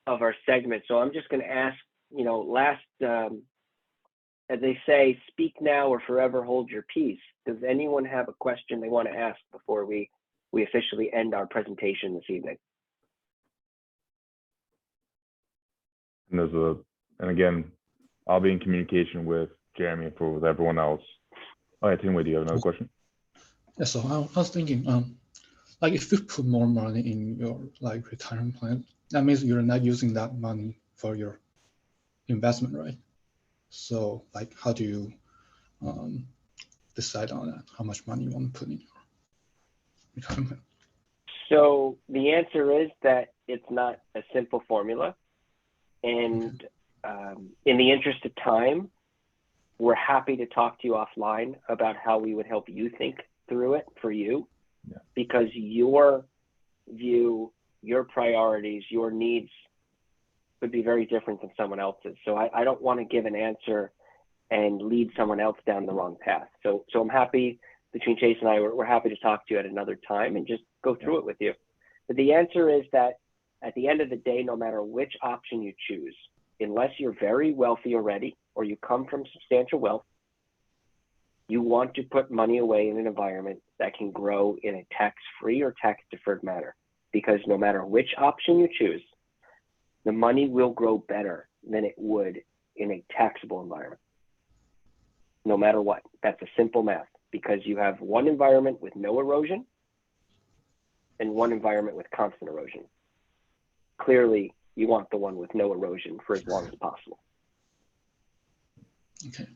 our segment, so I'm just going to ask, as they say, speak now or forever hold your peace. Does anyone have a question they want to ask before we officially end our presentation this evening? And again, I'll be in communication with Jeremy and with everyone else. All right, Tingwei, do you have another question? Yeah, so I was thinking, like if you put more money in your retirement plan, that means you're not using that money for your investment, right? So how do you decide on that? How much money you want to put in your retirement? So the answer is that it's not a simple formula. And in the interest of time, we're happy to talk to you offline about how we would help you think through it for you, because your view, your priorities, your needs would be very different than someone else's. So I don't want to give an answer and lead someone else down the wrong path. So I'm happy, between Chase and I, we're happy to talk to you at another time and just go through it with you. But the answer is that at the end of the day, no matter which option you choose, unless you're very wealthy already or you come from substantial wealth, you want to put money away in an environment that can grow in a tax-free or tax-deferred manner. Because no matter which option you choose, the money will grow better than it would in a taxable environment. No matter what. That's a simple math, because you have one environment with no erosion and one environment with constant erosion. Clearly, you want the one with no erosion for as long as possible. Okay.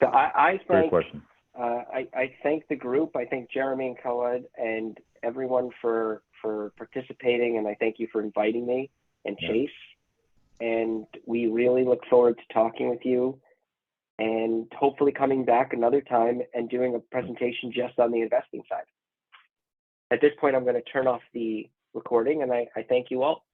So I Great thank question. I thank the group. I thank Jeremy and Khaled and everyone for participating, and I thank you for inviting me and Chase. And we really look forward to talking with you and hopefully coming back another time and doing a presentation just on the investing side. At this point, I'm going to turn off the recording, and I thank you all.